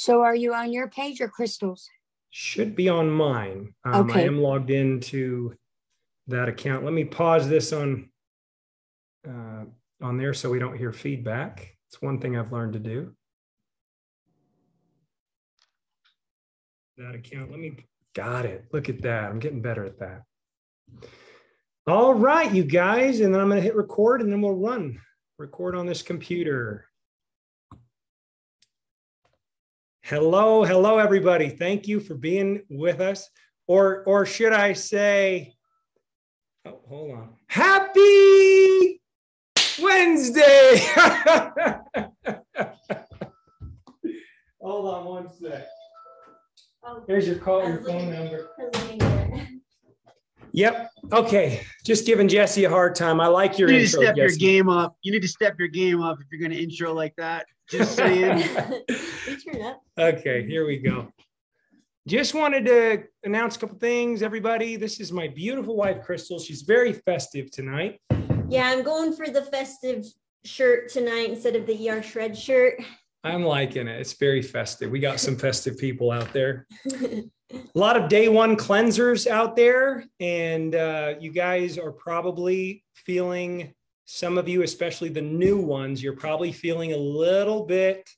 So are you on your page or Crystal's? Should be on mine. Okay. I am logged into that account. Let me pause this on there so we don't hear feedback. It's one thing I've learned to do. That account, got it. Look at that. I'm getting better at that. All right, you guys, and then I'm going to hit record and then we'll record on this computer. Hello, everybody. Thank you for being with us. Or should I say, oh, hold on. Happy Wednesday. Hold on one sec. Here's your call, your phone number. Yep. Okay. Just giving Jesse a hard time. I like your intro. You need to step your Jesse. game up. You need to step your game up if you're going to intro like that. Just saying. Okay, here we go. Just wanted to announce a couple things, everybody. This is my beautiful wife, Crystal. She's very festive tonight. Yeah, I'm going for the festive shirt tonight instead of the ER Shred shirt. I'm liking it. It's very festive. We got some festive people out there. A lot of day one cleansers out there. And you guys are probably feeling, some of you, especially the new ones, you're probably feeling a little bit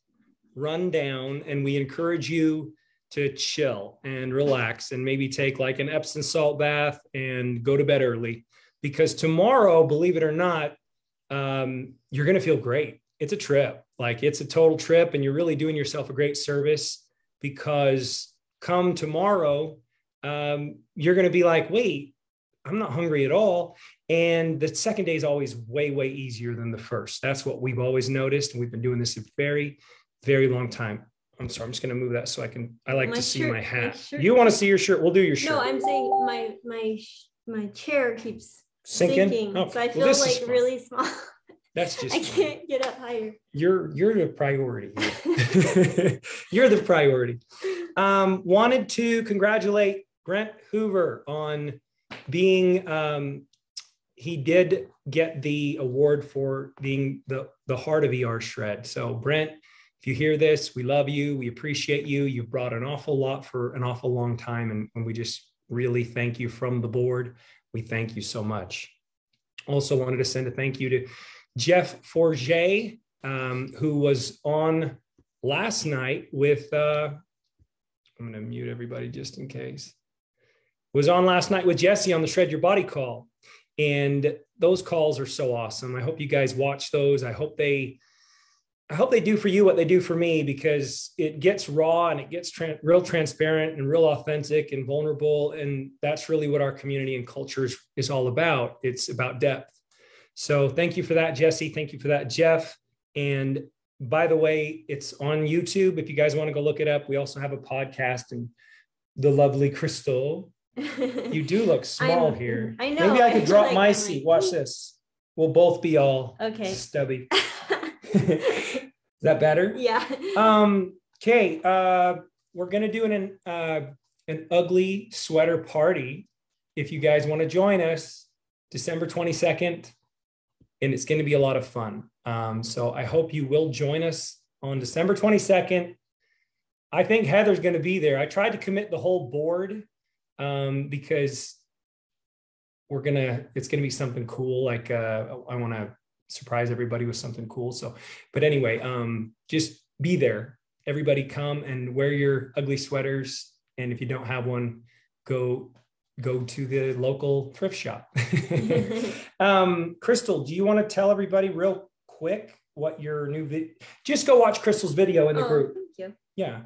run down. And we encourage you to chill and relax and maybe take like an Epsom salt bath and go to bed early. Because tomorrow, believe it or not, you're going to feel great. It's a trip. Like it's a total trip and you're really doing yourself a great service, because come tomorrow, you're going to be like, wait, I'm not hungry at all. And the second day is always way, way easier than the first. That's what we've always noticed. And we've been doing this a very, very long time. I'm sorry, I'm just going to move that so I like to see my hat. You want to see your shirt? We'll do your shirt. No, I'm saying my chair keeps sinking. Okay. So I feel like really small. That's just I can't get up higher. You're the priority. You're the priority. Wanted to congratulate Brent Hoover on being he did get the award for being the heart of ER Shred. So Brent, if you hear this, we love you. We appreciate you. You've brought an awful lot for an awful long time. And we just really thank you from the board. We thank you so much. Also wanted to send a thank you to Jeff Forget, who was on last night with, I'm going to mute everybody just in case, was on last night with Jesse on the Shred Your Body call. And those calls are so awesome. I hope you guys watch those. I hope they do for you what they do for me, because it gets raw and it gets real transparent and real authentic and vulnerable. And that's really what our community and culture is all about. It's about depth. So thank you for that, Jesse. Thank you for that, Jeff. And by the way, it's on YouTube. If you guys want to go look it up, we also have a podcast. And the lovely Crystal, you do look small here. I know. Maybe I could drop my seat. Watch this. We'll both be all stubby. Is that better? Yeah. Okay. We're going to do an ugly sweater party. If you guys want to join us, December 22nd. And it's going to be a lot of fun. So I hope you will join us on December 22nd. I think Heather's going to be there. I tried to commit the whole board because it's going to be something cool. Like I want to surprise everybody with something cool. So, but anyway, just be there. Everybody come and wear your ugly sweaters. And if you don't have one, go to the local thrift shop. Crystal, do you want to tell everybody real quick what your new video? Just go watch Crystal's video in the group. Thank you. Yeah.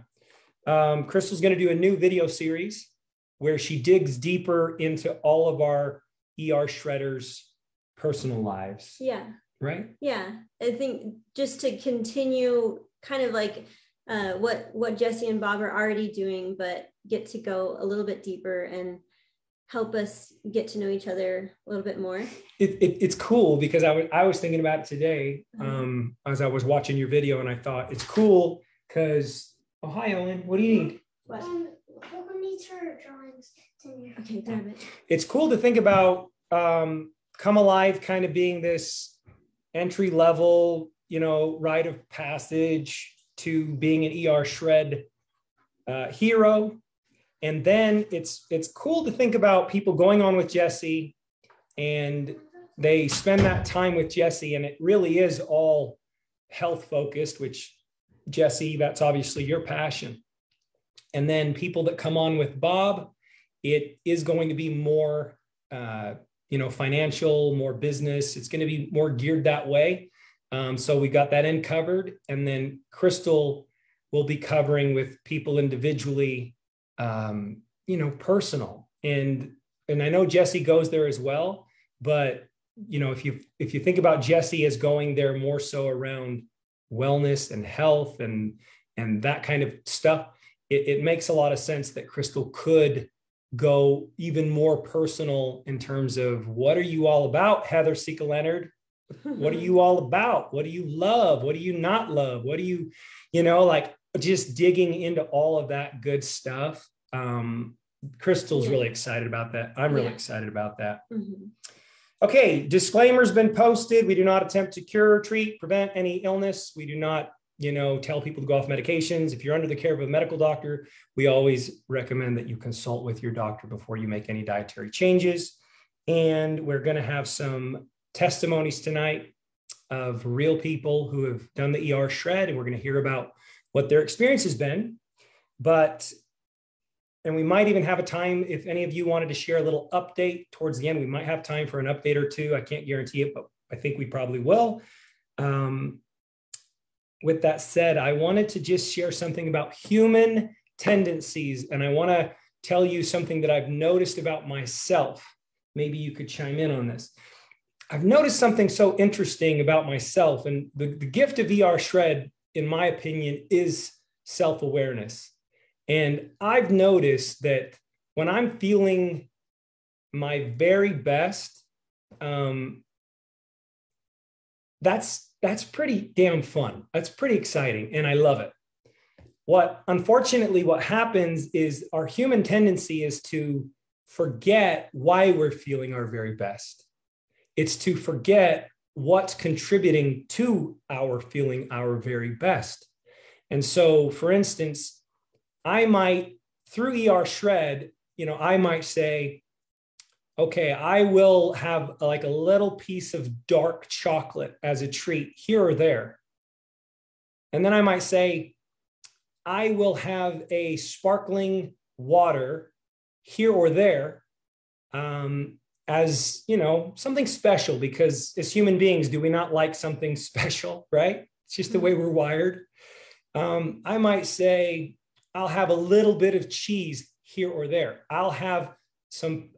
Crystal's going to do a new video series where she digs deeper into all of our ER shredders' personal lives. Yeah. Right? Yeah. I think just to continue kind of like what Jesse and Bob are already doing, but get to go a little bit deeper and help us get to know each other a little bit more. It's cool because I was thinking about it today as I was watching your video, and I thought it's cool because, oh, hi, Owen. What do you need? What? Who needs her drawings? Okay, grab it. It's cool to think about Come Alive kind of being this entry level, rite of passage to being an ER Shred hero. And then it's cool to think about people going on with Jesse, and they spend that time with Jesse, and it really is all health focused, which Jesse, that's obviously your passion. And then people that come on with Bob, it is going to be more, financial, more business. It's going to be more geared that way. So we got that in covered. And then Crystal will be covering with people individually, personal. And I know Jesse goes there as well, but if you think about Jesse as going there more so around wellness and health and that kind of stuff, it makes a lot of sense that Crystal could go even more personal in terms of what are you all about, Heather Sika Leonard? What are you all about? What do you love? What do you not love? What do you, just digging into all of that good stuff. Crystal's really excited about that. I'm really excited about that. Mm-hmm. Okay, disclaimer's been posted. We do not attempt to cure, treat, prevent any illness. We do not, tell people to go off medications. If you're under the care of a medical doctor, we always recommend that you consult with your doctor before you make any dietary changes. And we're going to have some testimonies tonight of real people who have done the ER shred, and we're going to hear about what their experience has been. And we might even have a time, if any of you wanted to share a little update towards the end, we might have time for an update or two. I can't guarantee it, but I think we probably will. With that said, I wanted to just share something about human tendencies. And I want to tell you something that I've noticed about myself. Maybe you could chime in on this. I've noticed something so interesting about myself. And the gift of ER Shred, in my opinion, is self-awareness. And I've noticed that when I'm feeling my very best, that's pretty damn fun. That's pretty exciting. And I love it. Unfortunately, what happens is our human tendency is to forget why we're feeling our very best. It's to forget what's contributing to our feeling our very best. And so, for instance, I might, through ER Shred, I might say, okay, I will have like a little piece of dark chocolate as a treat here or there. And then I might say, I will have a sparkling water here or there as, something special, because as human beings, do we not like something special, right? It's just the way we're wired. I might say, I'll have a little bit of cheese here or there. I'll have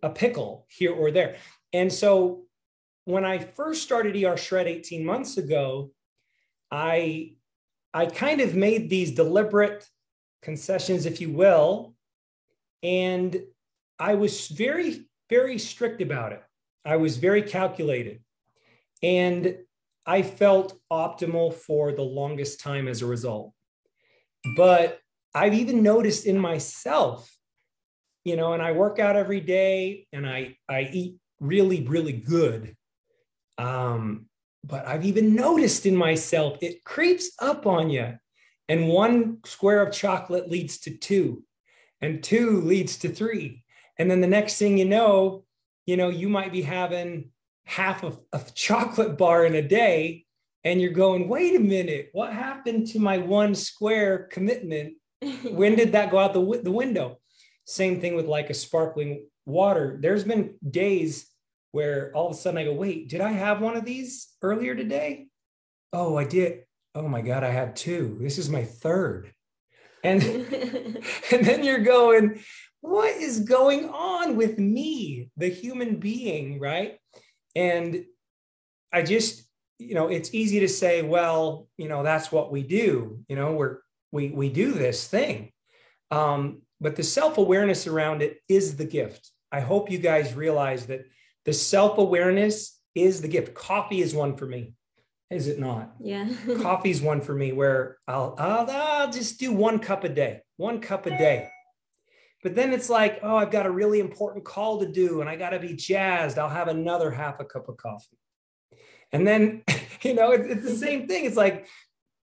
a pickle here or there. And so when I first started ER Shred 18 months ago, I kind of made these deliberate concessions, if you will, and I was very, very strict about it. I was very calculated, and I felt optimal for the longest time as a result. But I've even noticed in myself, and I work out every day and I eat really, really good. But I've even noticed in myself, it creeps up on you. And one square of chocolate leads to two, and two leads to three. And then the next thing you know, you might be having half of a chocolate bar in a day, and you're going, wait a minute, what happened to my one square commitment? When did that go out the window? Same thing with like a sparkling water. There's been days where all of a sudden I go, wait, did I have one of these earlier today? Oh, I did. Oh my God, I had two. This is my third. And, and then you're going, what is going on with me, the human being, right? And I just, it's easy to say, well, that's what we do. We do this thing. But the self-awareness around it is the gift. I hope you guys realize that the self-awareness is the gift. Coffee is one for me. Is it not? Yeah. Coffee is one for me where I'll just do 1 cup a day, 1 cup a day. But then it's like, oh, I've got a really important call to do and I got to be jazzed. I'll have another half a cup of coffee. And then, it's the same thing. It's like,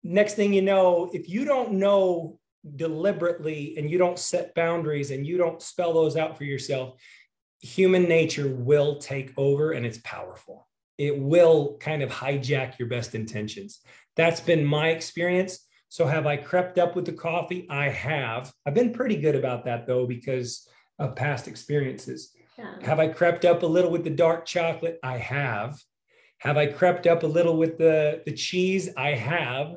next thing you know, if you don't know deliberately and you don't set boundaries and you don't spell those out for yourself, human nature will take over, and it's powerful. It will kind of hijack your best intentions. That's been my experience. So have I crept up with the coffee? I have. I've been pretty good about that though, because of past experiences. Yeah. Have I crept up a little with the dark chocolate? I have. Have I crept up a little with the cheese? I have.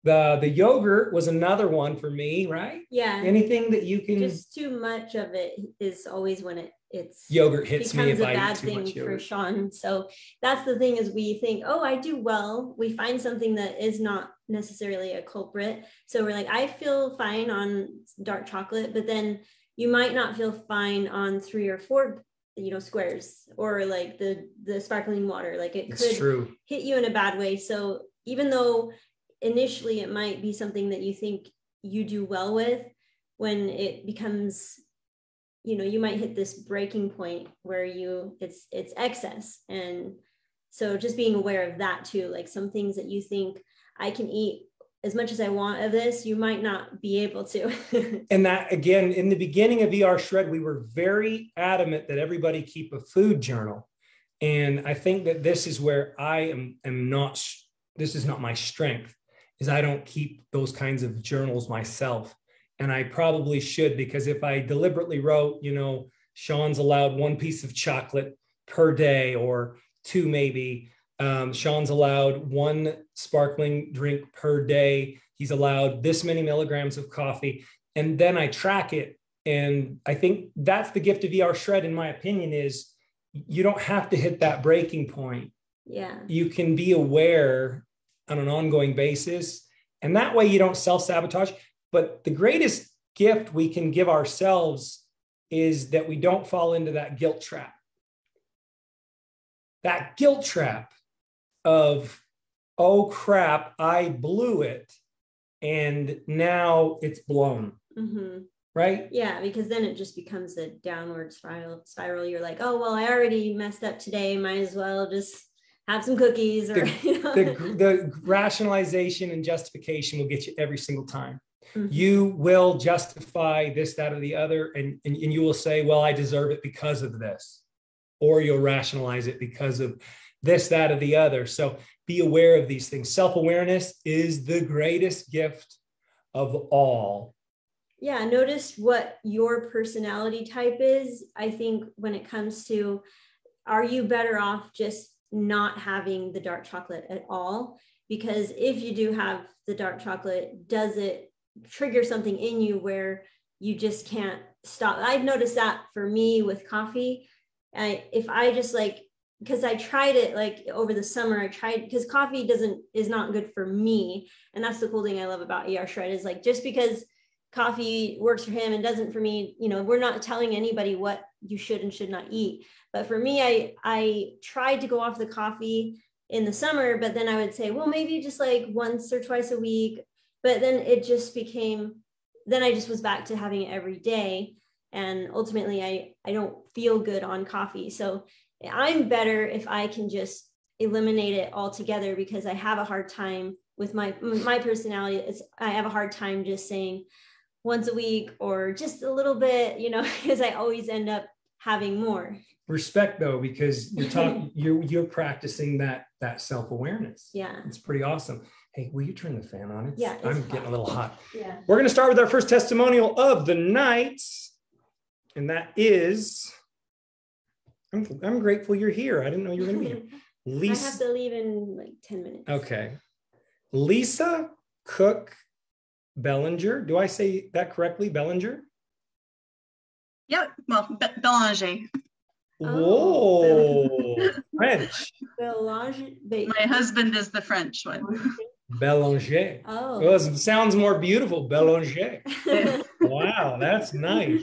The yogurt was another one for me, right? Yeah. Anything that you can. Just too much of it is always when it's yogurt hits me if becomes a I bad eat too thing much for yogurt. Sean. So that's the thing, is we think, oh, I do well. We find something that is not necessarily a culprit. So we're like, I feel fine on dark chocolate, but then you might not feel fine on 3 or 4, squares, or like the sparkling water. Like it It's could true. hit you in a bad way. So even though initially it might be something that you think you do well with, when it becomes, you might hit this breaking point where it's excess. And so just being aware of that too, like some things that you think I can eat as much as I want of this, you might not be able to. And that, again, in the beginning of ER Shred, we were very adamant that everybody keep a food journal. And I think that this is where I am not, this is not my strength, is I don't keep those kinds of journals myself. And I probably should, because if I deliberately wrote, Sean's allowed 1 piece of chocolate per day, or 2 maybe, Sean's allowed 1 sparkling drink per day. He's allowed this many milligrams of coffee. And then I track it. And I think that's the gift of ER Shred, in my opinion, is you don't have to hit that breaking point. Yeah. You can be aware on an ongoing basis. And that way you don't self-sabotage. But the greatest gift we can give ourselves is that we don't fall into that guilt trap. That guilt trap of, oh crap, I blew it, and now it's blown. Mm-hmm. Right? Yeah, because then it just becomes a downward spiral. You're like, oh, well, I already messed up today. Might as well just have some cookies. Or the rationalization and justification will get you every single time. Mm-hmm. You will justify this, that, or the other, and you will say, well, I deserve it because of this. Or you'll rationalize it because of this, that, or the other. So be aware of these things. Self-awareness is the greatest gift of all. Yeah, notice what your personality type is. I think when it comes to, are you better off just not having the dark chocolate at all? Because if you do have the dark chocolate, does it trigger something in you where you just can't stop? I've noticed that for me with coffee. If I just because I tried it over the summer, because coffee is not good for me. And that's the cool thing I love about ER Shred, is just because coffee works for him and doesn't for me, we're not telling anybody what you should and should not eat. But for me, I tried to go off the coffee in the summer, but then I would say, well, maybe just once or twice a week. But then it just became, then I just was back to having it every day. And ultimately I don't feel good on coffee. So I'm better if I can just eliminate it altogether, because I have a hard time with my personality. I have a hard time just saying once a week or just a little bit, because I always end up having more. Respect though, because you're practicing that self-awareness. Yeah. It's pretty awesome. Hey, will you turn the fan on? I'm getting a little hot. Yeah. We're going to start with our first testimonial of the night. And that is, I'm grateful you're here. I didn't know you were going to be here. Lisa. I have to leave in 10 minutes. Okay. Lisa Cook Bellinger. Do I say that correctly? Bellinger? Yep. Well, Belanger. Whoa. French. Belanger. My husband is the French one. Belanger. Oh. Well, it sounds more beautiful. Belanger. Wow, that's nice.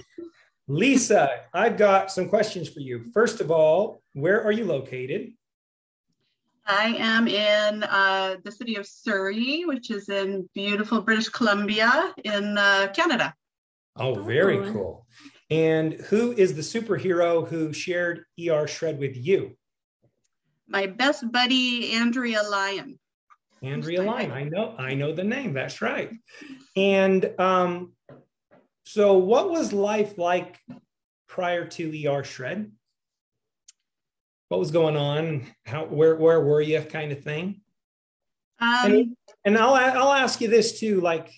Lisa, I've got some questions for you. First of all, where are you located? I am in the city of Surrey, which is in beautiful British Columbia in Canada. Oh, very cool. And who is the superhero who shared ER Shred with you? My best buddy, Andrea Lyon. Andrea Line. I know the name. That's right. And so what was life like prior to ER Shred? What was going on? Where were you, kind of thing? And I'll ask you this too. Like,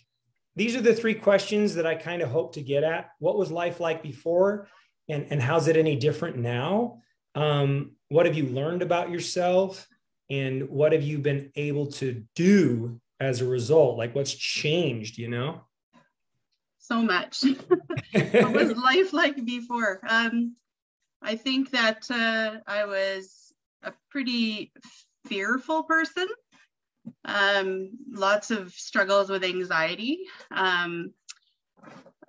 these are the three questions that I kind of hope to get at. What was life like before, and how's it any different now? What have you learned about yourself, and what have you been able to do as a result? Like, what's changed? So much. What was life like before? I think that I was a pretty fearful person. Lots of struggles with anxiety.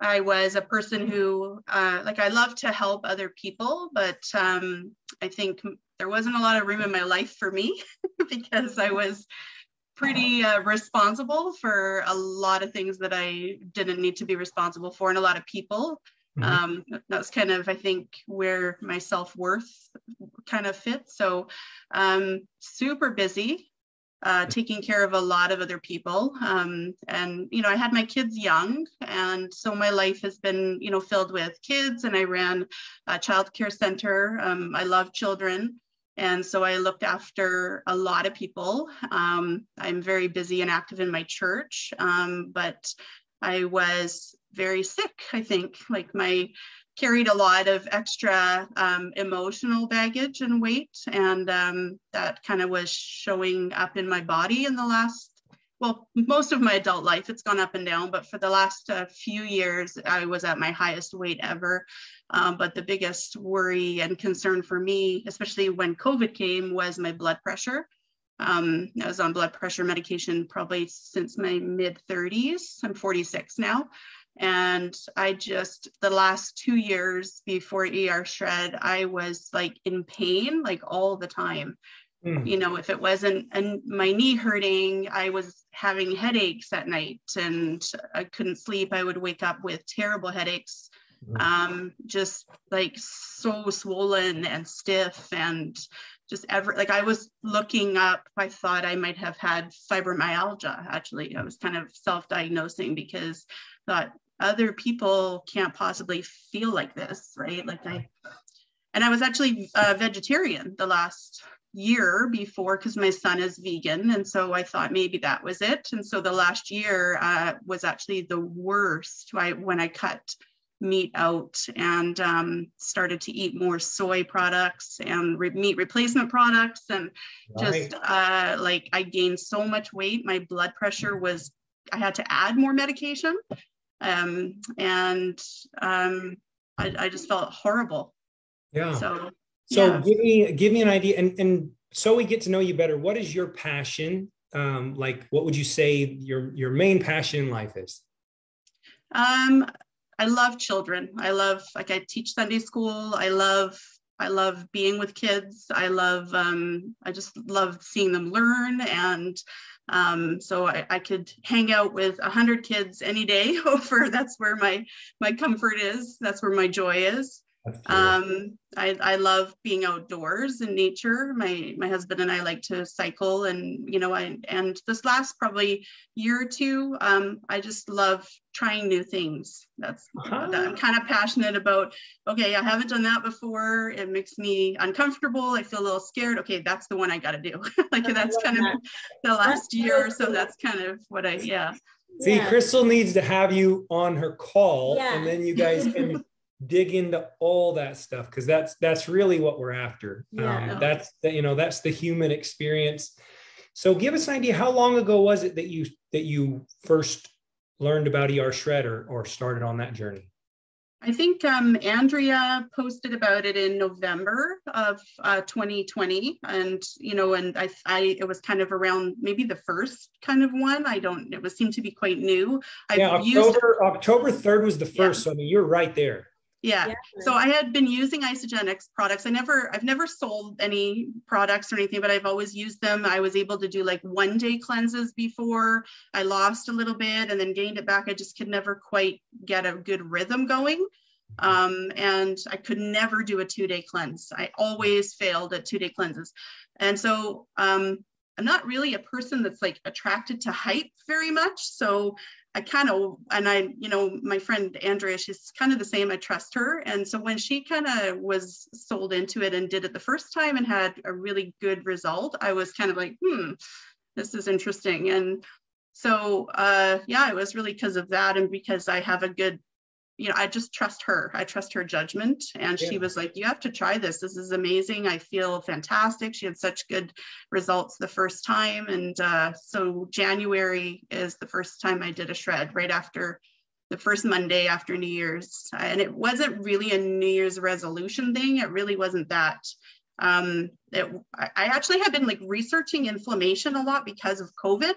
I was a person who, I love to help other people, but I think there wasn't a lot of room in my life for me because I was pretty responsible for a lot of things that I didn't need to be responsible for, and a lot of people. That's kind of, I think, where my self-worth kind of fits. So super busy, taking care of a lot of other people. And, I had my kids young. And so my life has been, filled with kids, and I ran a childcare center. I love children. And so I looked after a lot of people. I'm very busy and active in my church, but I was very sick, I think. Carried a lot of extra emotional baggage and weight, and that kind of was showing up in my body in the most of my adult life. It's gone up and down, but for the last few years, I was at my highest weight ever. But the biggest worry and concern for me, especially when COVID came, was my blood pressure. I was on blood pressure medication probably since my mid-30s. I'm 46 now. And the last 2 years before ER Shred, I was in pain, all the time. If it wasn't my knee hurting, I was having headaches at night, and I couldn't sleep. I would wake up with terrible headaches, just so swollen and stiff, and just I was looking up, I thought I might have had fibromyalgia. Actually, I was kind of self-diagnosing because I thought other people can't possibly feel like this, right? And I was actually a vegetarian the last year before, because my son is vegan. And so I thought maybe that was it. And so the last year was actually the worst when I cut meat out and started to eat more soy products and meat replacement products. And just I gained so much weight. My blood pressure I had to add more medication. I just felt horrible. Yeah. So give me an idea, and so we get to know you better. What is your passion? What would you say your main passion in life is? I love children. I teach Sunday school. I love being with kids. I just love seeing them learn. And so I could hang out with 100 kids any day that's where my comfort is. That's where my joy is. I love being outdoors in nature. My husband and I like to cycle, and and this last probably year or two, I just love trying new things. That I'm kind of passionate about. Okay, I haven't done that before. It makes me uncomfortable. I feel a little scared. Okay, that's the one I got to do. That's kind of the last year or so. That's kind of what See, Crystal needs to have you on her call, and then you guys can dig into all that stuff, because that's really what we're after. That's the human experience. So give us an idea, how long ago was it that you first learned about ER Shred or started on that journey? I think Andrea posted about it in November of 2020, and it was kind of around maybe the first kind of one. It seemed to be quite new. October 3rd was the first. So you're right there. Yeah. So I had been using Isagenix products. I've never sold any products or anything, but I've always used them. I was able to do 1 day cleanses before. I lost a little bit and then gained it back. I just could never quite get a good rhythm going. And I could never do a 2 day cleanse. I always failed at 2 day cleanses. And so I'm not really a person that's like attracted to hype very much. So I kind of, and I, you know, my friend Andrea, she's kind of the same. I trust her. And so when she kind of was sold into it and did it the first time and had a really good result, I was kind of like, this is interesting. And so, yeah, it was really because of that. And because I have a good, you know, I just trust her. I trust her judgment. And she was like, you have to try this. This is amazing. I feel fantastic. She had such good results the first time. And so January is the first time I did a shred, right after the first Monday after New Year's. And it wasn't really a New Year's resolution thing. It really wasn't that. I actually had been like researching inflammation a lot because of COVID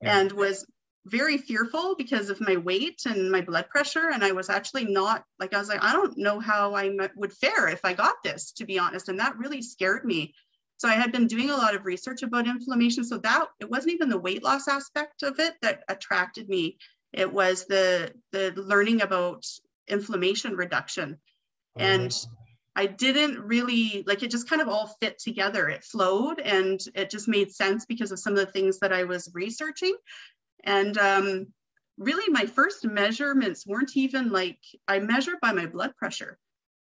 and was very fearful because of my weight and my blood pressure. And I was actually not like, I was like, I don't know how I would fare if I got this, to be honest. And that really scared me. So I had been doing a lot of research about inflammation. So that it wasn't even the weight loss aspect of it that attracted me. It was the learning about inflammation reduction. And I didn't really like, it just kind of all fit together. It flowed and it just made sense because of some of the things that I was researching. And really my first measurements weren't even like, I measured by my blood pressure.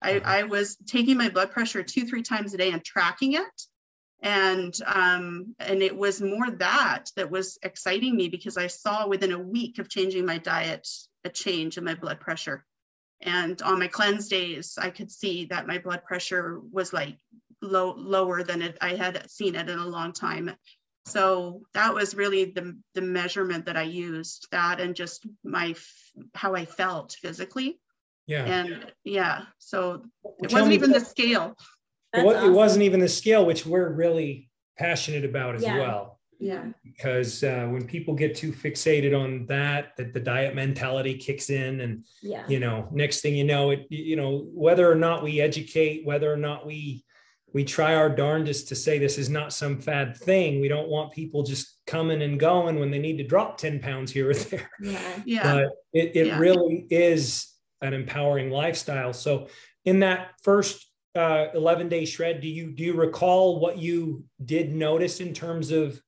I was taking my blood pressure 2-3 times a day and tracking it. And it was more that was exciting me because I saw within a week of changing my diet, a change in my blood pressure. And on my cleanse days, I could see that my blood pressure was like lower than I had seen it in a long time. So that was really the measurement that I used, that and just how I felt physically. Yeah. And yeah, so it wasn't even the scale. It wasn't even the scale, which we're really passionate about as well. Yeah. Because when people get too fixated on that the diet mentality kicks in, and you know, next thing you know, whether or not we educate, whether or not we try our darndest to say this is not some fad thing. We don't want people just coming and going when they need to drop 10 pounds here or there. But it really is an empowering lifestyle. So in that first 11-day shred, do you recall what you did notice in terms of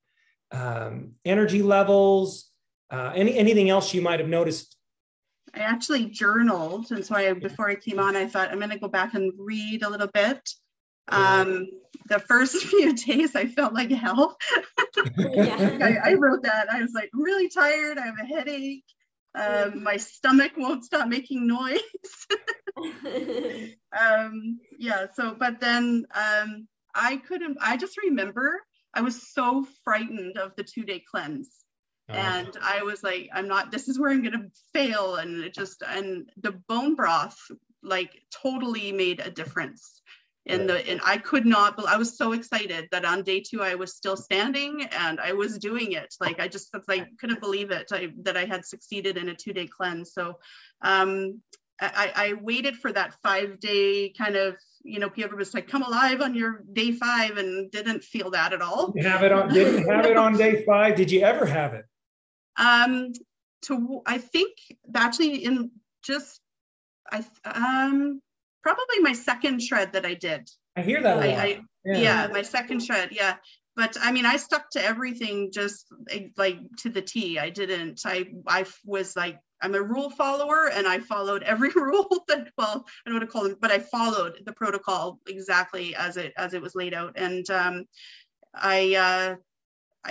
energy levels, anything else you might have noticed? I actually journaled. And so before I came on, I thought I'm going to go back and read a little bit. The first few days I felt like hell. I wrote that. I was like, I'm really tired. I have a headache. My stomach won't stop making noise. But then I just remember I was so frightened of the 2-day cleanse. And I was like, this is where I'm going to fail. And and the bone broth like totally made a difference. And I could not, I was so excited that on day 2, I was still standing and I was doing it. Like, I just couldn't believe it, that I had succeeded in a 2-day cleanse. So I waited for that 5-day kind of, people was like, come alive on your day 5, and didn't feel that at all. Didn't have it on day 5. Did you ever have it? I think actually probably my second shred that I did. I hear that a lot. My second shred. Yeah. But I mean, I stuck to everything just like to the T. I was like, I'm a rule follower, and I followed every rule that, I don't know what to call them, but I followed the protocol exactly as it was laid out. And I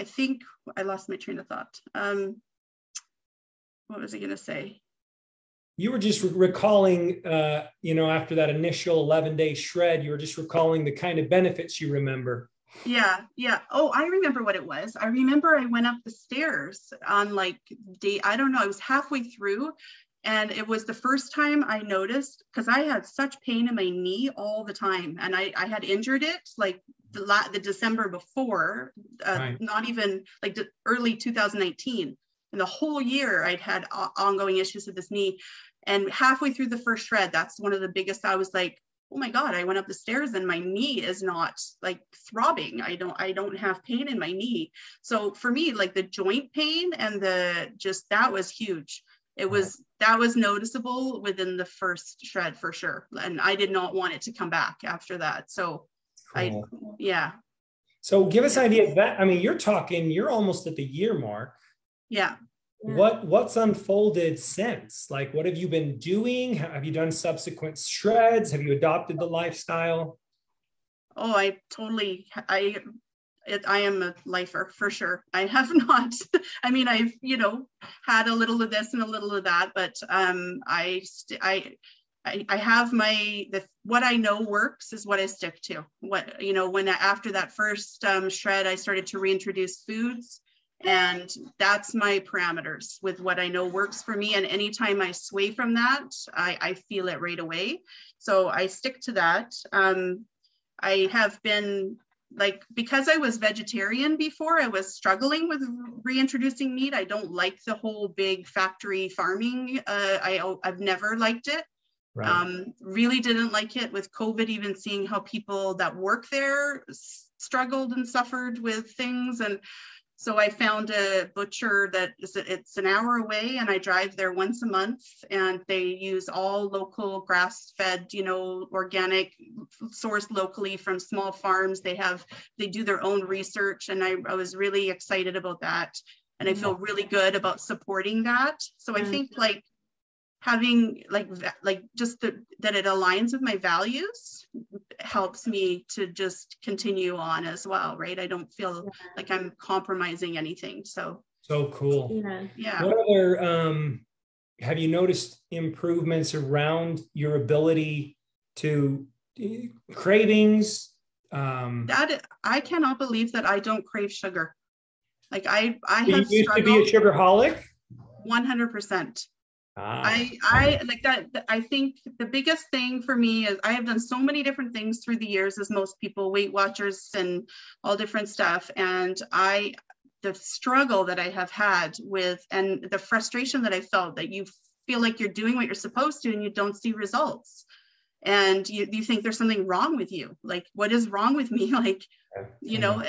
think I lost my train of thought. What was I going to say? You were just recalling, after that initial 11-day shred, you were just recalling the kind of benefits you remember. Yeah. Oh, I remember what it was. I remember I went up the stairs on like day, I don't know, I was halfway through, and it was the first time I noticed, because I had such pain in my knee all the time, and I had injured it like the December before, not even like the early 2019. And the whole year I'd had ongoing issues with this knee. And halfway through the first shred, that's one of the biggest. I was like, oh my God, I went up the stairs and my knee is not like throbbing. I don't have pain in my knee. So for me, like the joint pain and that was huge. That was noticeable within the first shred for sure. And I did not want it to come back after that. So cool. So give us an idea of that. I mean, you're almost at the year mark. Yeah. What's unfolded since? Like, what have you been doing? Have you done subsequent shreds? Have you adopted the lifestyle? Oh, I am a lifer for sure. I have not, I mean, I've, had a little of this and a little of that, but I have what I know works is what I stick to. After that first shred, I started to reintroduce foods, and that's my parameters with what I know works for me. And anytime I sway from that, I feel it right away. So I stick to that. I have been because I was vegetarian before, I was struggling with reintroducing meat. I don't like the whole big factory farming. I've never liked it. Right. Really didn't like it with COVID, even seeing how people that work there struggled and suffered with things. And so I found a butcher it's an hour away, and I drive there once a month, and they use all local grass-fed, organic, sourced locally from small farms. They do their own research, and I was really excited about that. And I feel really good about supporting that. So I think having that it aligns with my values helps me to just continue on as well, right? I don't feel like I'm compromising anything. So cool. Yeah. What other have you noticed improvements around your ability to cravings? That I cannot believe that I don't crave sugar. I have you used to be a sugarholic? 100%. I like that. I think the biggest thing for me is I have done so many different things through the years, as most people, Weight Watchers and all different stuff. And the struggle that I have had with, and the frustration that I felt, that you feel like you're doing what you're supposed to and you don't see results. And you think there's something wrong with you. Like, what is wrong with me? You kind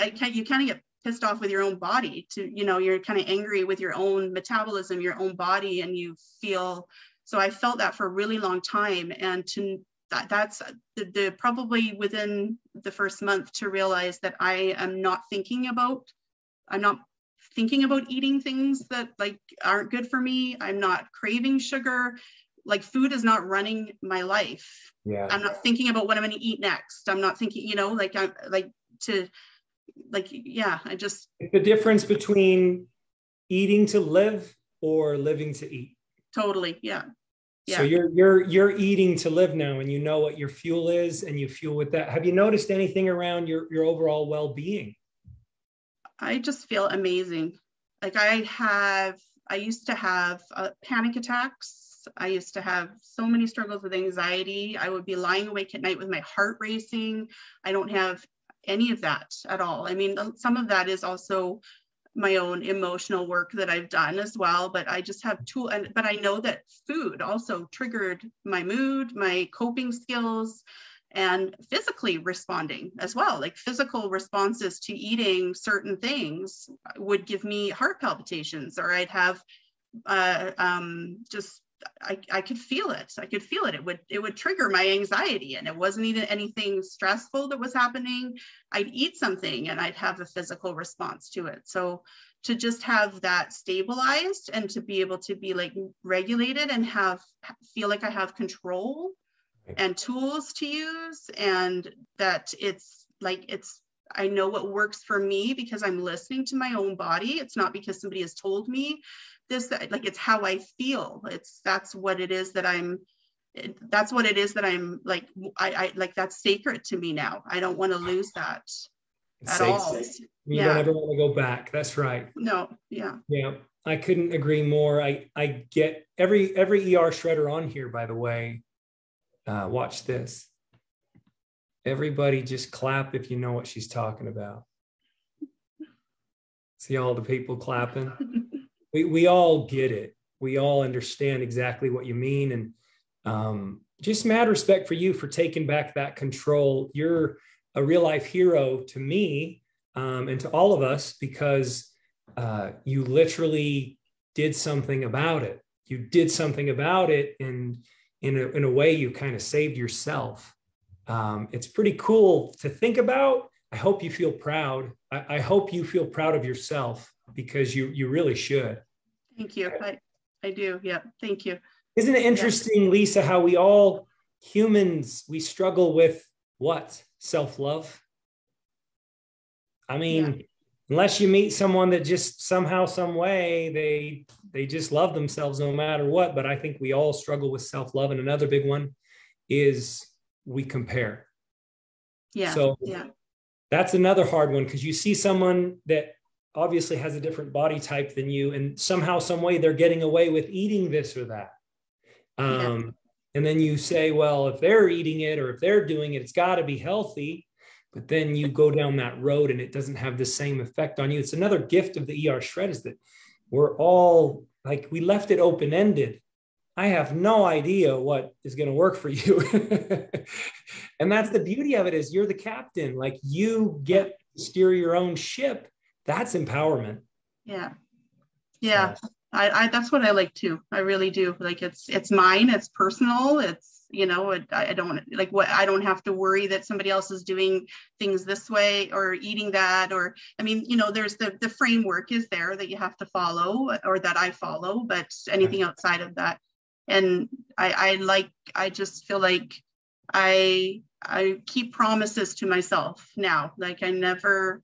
of get pissed off with your own body you're kind of angry with your own metabolism, your own body, and you feel, so I felt that for a really long time. And that's the probably within the first month to realize that I am not thinking about eating things that aren't good for me. I'm not craving sugar. Food is not running my life. Yeah. I'm not thinking about what I'm going to eat next. I'm not thinking, it's the difference between eating to live or living to eat. Totally. Yeah. So you're eating to live now, and you know what your fuel is, and you fuel with that. Have you noticed anything around your overall well-being? I just feel amazing. I used to have panic attacks. I used to have so many struggles with anxiety. I would be lying awake at night with my heart racing. I don't have any of that at all. I mean, some of that is also my own emotional work that I've done as well, but I just have but I know that food also triggered my mood, my coping skills, and physically responding as well. Physical responses to eating certain things would give me heart palpitations, or I'd have I could feel it. It would trigger my anxiety, and it wasn't even anything stressful that was happening. I'd eat something and I'd have a physical response to it. So to just have that stabilized and to be able to be regulated and feel like I have control and tools to use, and that I know what works for me because I'm listening to my own body. It's not because somebody has told me this, it's how I feel. That's what it is that I'm that's sacred to me now. I don't want to lose that at all. You don't ever want to go back. That's right. No. Yeah. Yeah. I couldn't agree more. I get every ER shredder on here, by the way. Watch this. Everybody just clap if you know what she's talking about. See all the people clapping? We all get it. We all understand exactly what you mean. And just mad respect for you for taking back that control. You're a real life hero to me and to all of us, because you literally did something about it. You did something about it, and in a way you kind of saved yourself. It's pretty cool to think about, I hope you feel proud. I hope you feel proud of yourself, because you really should. Thank you. I do. Yeah. Thank you. Isn't it interesting, Lisa, how we all humans, we struggle with what? Self-love. I mean, unless you meet someone that just somehow, some way, they just love themselves no matter what. But I think we all struggle with self-love. And another big one is we compare. Yeah. So that's another hard one, because you see someone that obviously has a different body type than you, and somehow, some way they're getting away with eating this or that. And then you say, well, if they're eating it or if they're doing it, it's got to be healthy. But then you go down that road and it doesn't have the same effect on you. It's another gift of the ER shred, is that we're all like, we left it open-ended. I have no idea what is going to work for you. And that's the beauty of it, is you're the captain. Like, you get to steer your own ship. That's empowerment. Yeah. Yeah. So. I that's what I like too. I really do. Like, it's mine. It's personal. It's, you know, I don't like what, I don't have to worry that somebody else is doing things this way or eating that, or, I mean, you know, there's the framework is there that you have to follow, or that I follow, but anything outside of that. And I just feel like I keep promises to myself now. Like, I never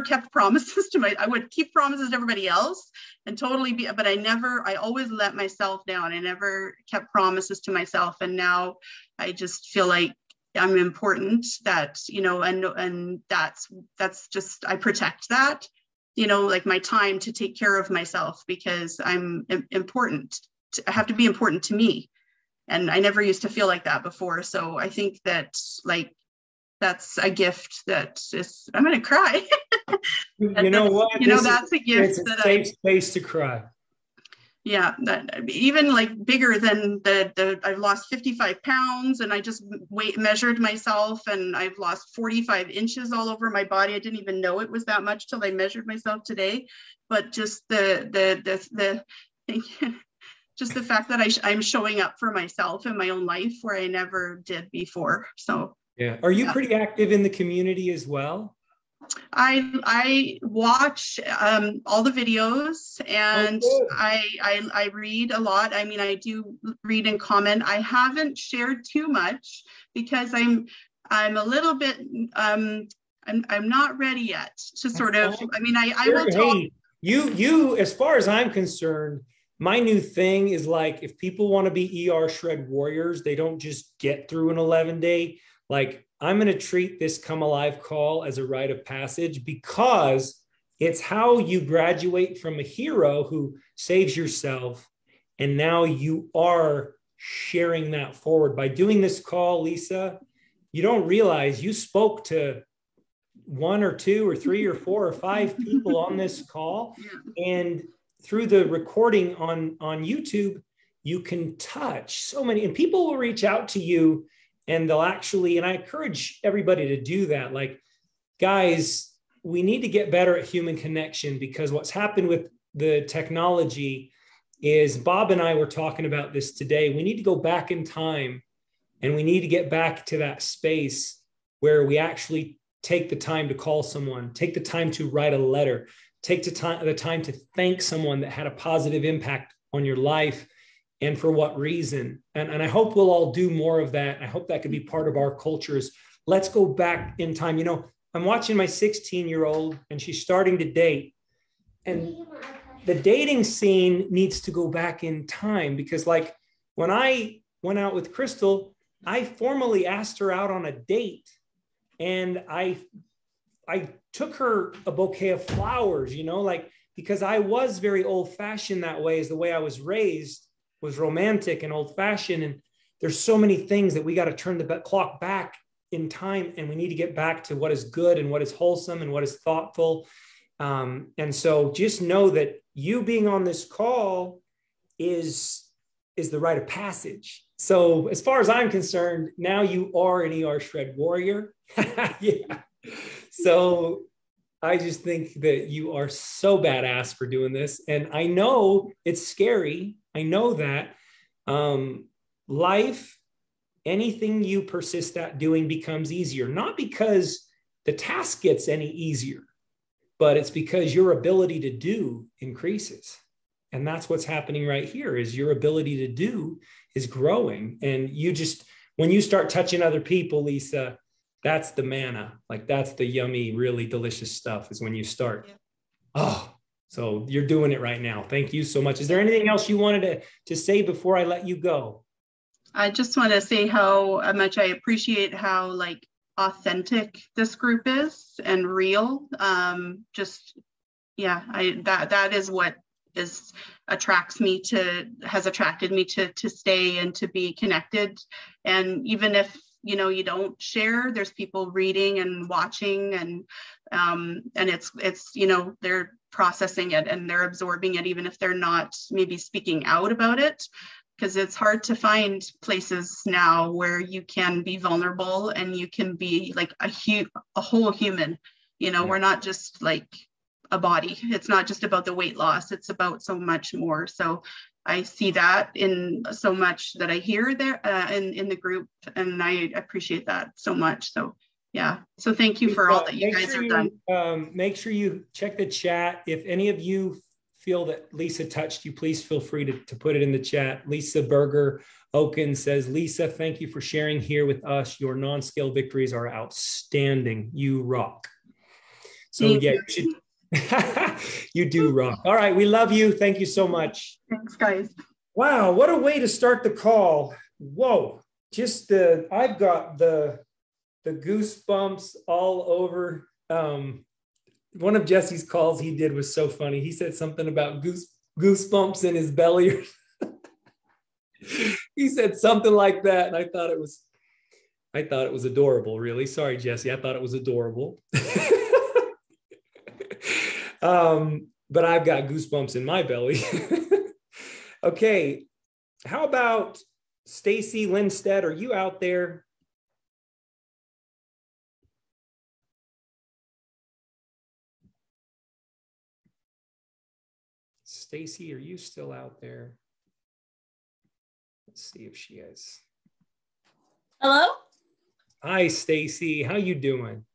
kept promises to I would keep promises to everybody else and totally but I always let myself down. I never kept promises to myself. And now I just feel like I'm important, that, you know, and that's just, I protect that, you know, like my time to take care of myself, because I'm important. I have to be important to me. And I never used to feel like that before. So I think that, like, that's a gift that is, I'm going to cry. You know what? You know, that's a gift. It's a safe space to cry. Yeah. That even like bigger than I've lost 55 pounds, and I just measured myself, and I've lost 45 inches all over my body. I didn't even know it was that much till I measured myself today. But just just the fact that I'm showing up for myself in my own life where I never did before. So. Yeah. Are you pretty active in the community as well? I watch all the videos, and I read a lot. I mean, I do read and comment. I haven't shared too much because I'm a little bit I'm not ready yet to sort of. I mean, I will talk. Hey, you as far as I'm concerned, my new thing is, like, if people want to be ER shred warriors, they don't just get through an 11-day. Like, I'm going to treat this Come Alive call as a rite of passage, because it's how you graduate from a hero who saves yourself. And now you are sharing that forward by doing this call. Lisa, you don't realize you spoke to 1 or 2 or 3 or 4 or 5 people on this call. And through the recording on YouTube, you can touch so many, and people will reach out to you. And they'll actually, and I encourage everybody to do that. Like, guys, we need to get better at human connection, because what's happened with the technology is, Bob and I were talking about this today. We need to go back in time, and we need to get back to that space where we actually take the time to call someone, take the time to write a letter, take the time to thank someone that had a positive impact on your life. And for what reason? And I hope we'll all do more of that. I hope that could be part of our cultures. Let's go back in time. You know, I'm watching my 16-year-old, and she's starting to date. And the dating scene needs to go back in time, because, like, when I went out with Crystal, I formally asked her out on a date. And I took her a bouquet of flowers, you know, like, because I was very old-fashioned that way, is the way I was raised, was romantic and old-fashioned. And there's so many things that we got to turn the clock back in time, and we need to get back to what is good and what is wholesome and what is thoughtful. And so just know that you being on this call is the rite of passage. So as far as I'm concerned, now you are an ER shred warrior. Yeah. So I just think that you are so badass for doing this. And I know it's scary. I know that life, anything you persist at doing becomes easier, not because the task gets any easier, but it's because your ability to do increases. And that's what's happening right here is your ability to do is growing. And you just, when you start touching other people, Lisa, that's the manna. Like that's the yummy, really delicious stuff is when you start. Oh, so you're doing it right now. Thank you so much. Is there anything else you wanted to say before I let you go? I just want to say how much I appreciate how like authentic this group is and real. That is what has attracted me to stay and to be connected. And even if you don't share, there's people reading and watching, and it's they're processing it and they're absorbing it, even if they're not maybe speaking out about it, because it's hard to find places now where you can be vulnerable and you can be like a whole human. We're not just like a body. It's not just about the weight loss. It's about so much more. So I see that in so much that I hear there in the group, and I appreciate that so much. So yeah. So thank you for all that you guys have done. Make sure you check the chat. If any of you feel that Lisa touched you, please feel free to put it in the chat. Lisa Berger Oken says, Lisa, thank you for sharing here with us. Your non-scale victories are outstanding. You rock. So yeah, you should. You do rock. All right. We love you. Thank you so much. Thanks, guys. Wow. What a way to start the call. Whoa. I've got the goosebumps all over. One of Jesse's calls he did was so funny. He said something about goosebumps in his belly. He said something like that. And I thought it was adorable, really. Sorry, Jesse. I thought it was adorable. But I've got goosebumps in my belly. Okay. How about Stacy Lindstedt? Are you out there? Stacy, are you still out there? Let's see if she is. Hello? Hi, Stacy. How you doing?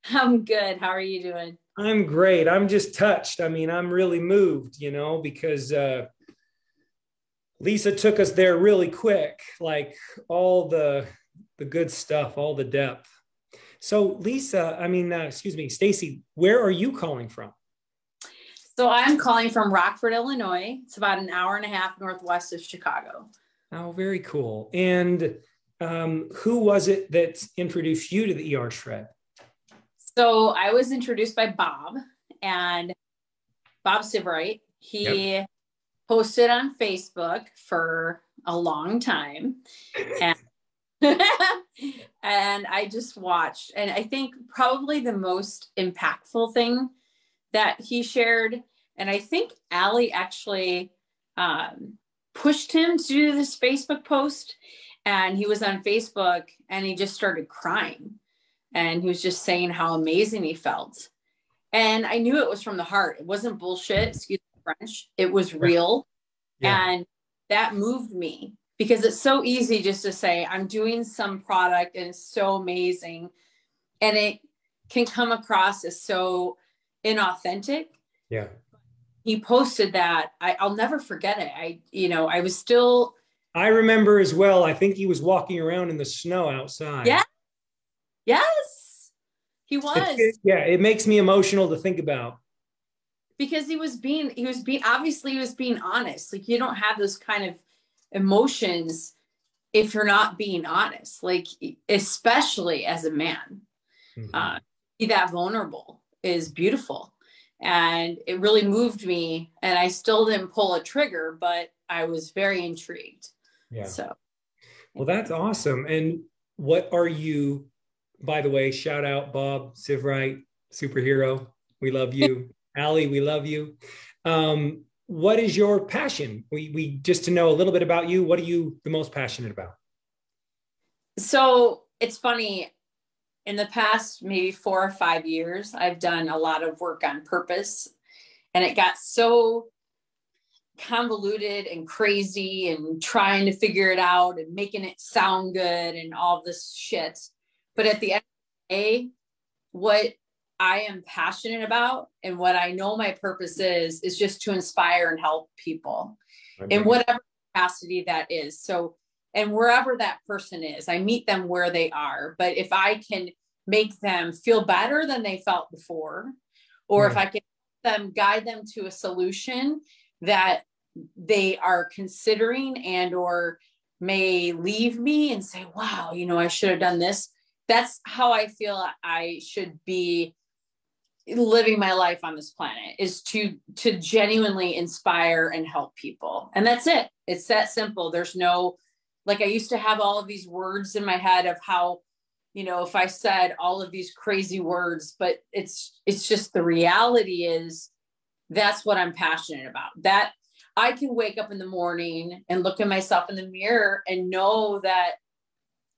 I'm good. How are you doing? I'm great. I'm just touched. I mean, I'm really moved, because Lisa took us there really quick, like all the good stuff, all the depth. So Lisa, Stacy, where are you calling from? So I'm calling from Rockford, Illinois. It's about an hour and a half northwest of Chicago. Oh, very cool. And who was it that introduced you to the ER Shred? So I was introduced by Bob Sivright. He posted on Facebook for a long time. And, and I just watched. And I think probably the most impactful thing that he shared, and I think Allie actually pushed him to do this Facebook post. And he was on Facebook and he just started crying. And he was just saying how amazing he felt. And I knew it was from the heart. It wasn't bullshit, excuse me, French. It was real. Yeah. And that moved me because it's so easy just to say, I'm doing some product and it's so amazing. And it can come across as so inauthentic. Yeah. He posted that. I'll never forget it. I remember as well. I think he was walking around in the snow outside. Yeah. Yes, he was. It makes me emotional to think about. Because he was being honest. Like you don't have those kind of emotions if you're not being honest, like especially as a man. Mm-hmm. Be that vulnerable is beautiful. And it really moved me. And I still didn't pull a trigger, but I was very intrigued. Yeah. So. Well, that's awesome. And what are you, by the way, shout out Bob Sivright, superhero. We love you. Allie, we love you. What is your passion? We just to know a little bit about you. What are you the most passionate about? So it's funny. In the past, maybe 4 or 5 years, I've done a lot of work on purpose, and it got so convoluted and crazy and trying to figure it out and making it sound good and all this shit. But at the end of the day, what I am passionate about and what I know my purpose is just to inspire and help people in whatever capacity that is. So, and wherever that person is, I meet them where they are. But if I can make them feel better than they felt before, or if I can guide them to a solution that they are considering and or may leave me and say, wow, you know, I should have done this. That's how I feel I should be living my life on this planet, is to genuinely inspire and help people. And that's it. It's that simple. There's no, like, I used to have all of these words in my head of how, you know, if I said all of these crazy words, but it's just, the reality is that's what I'm passionate about. That I can wake up in the morning and look at myself in the mirror and know that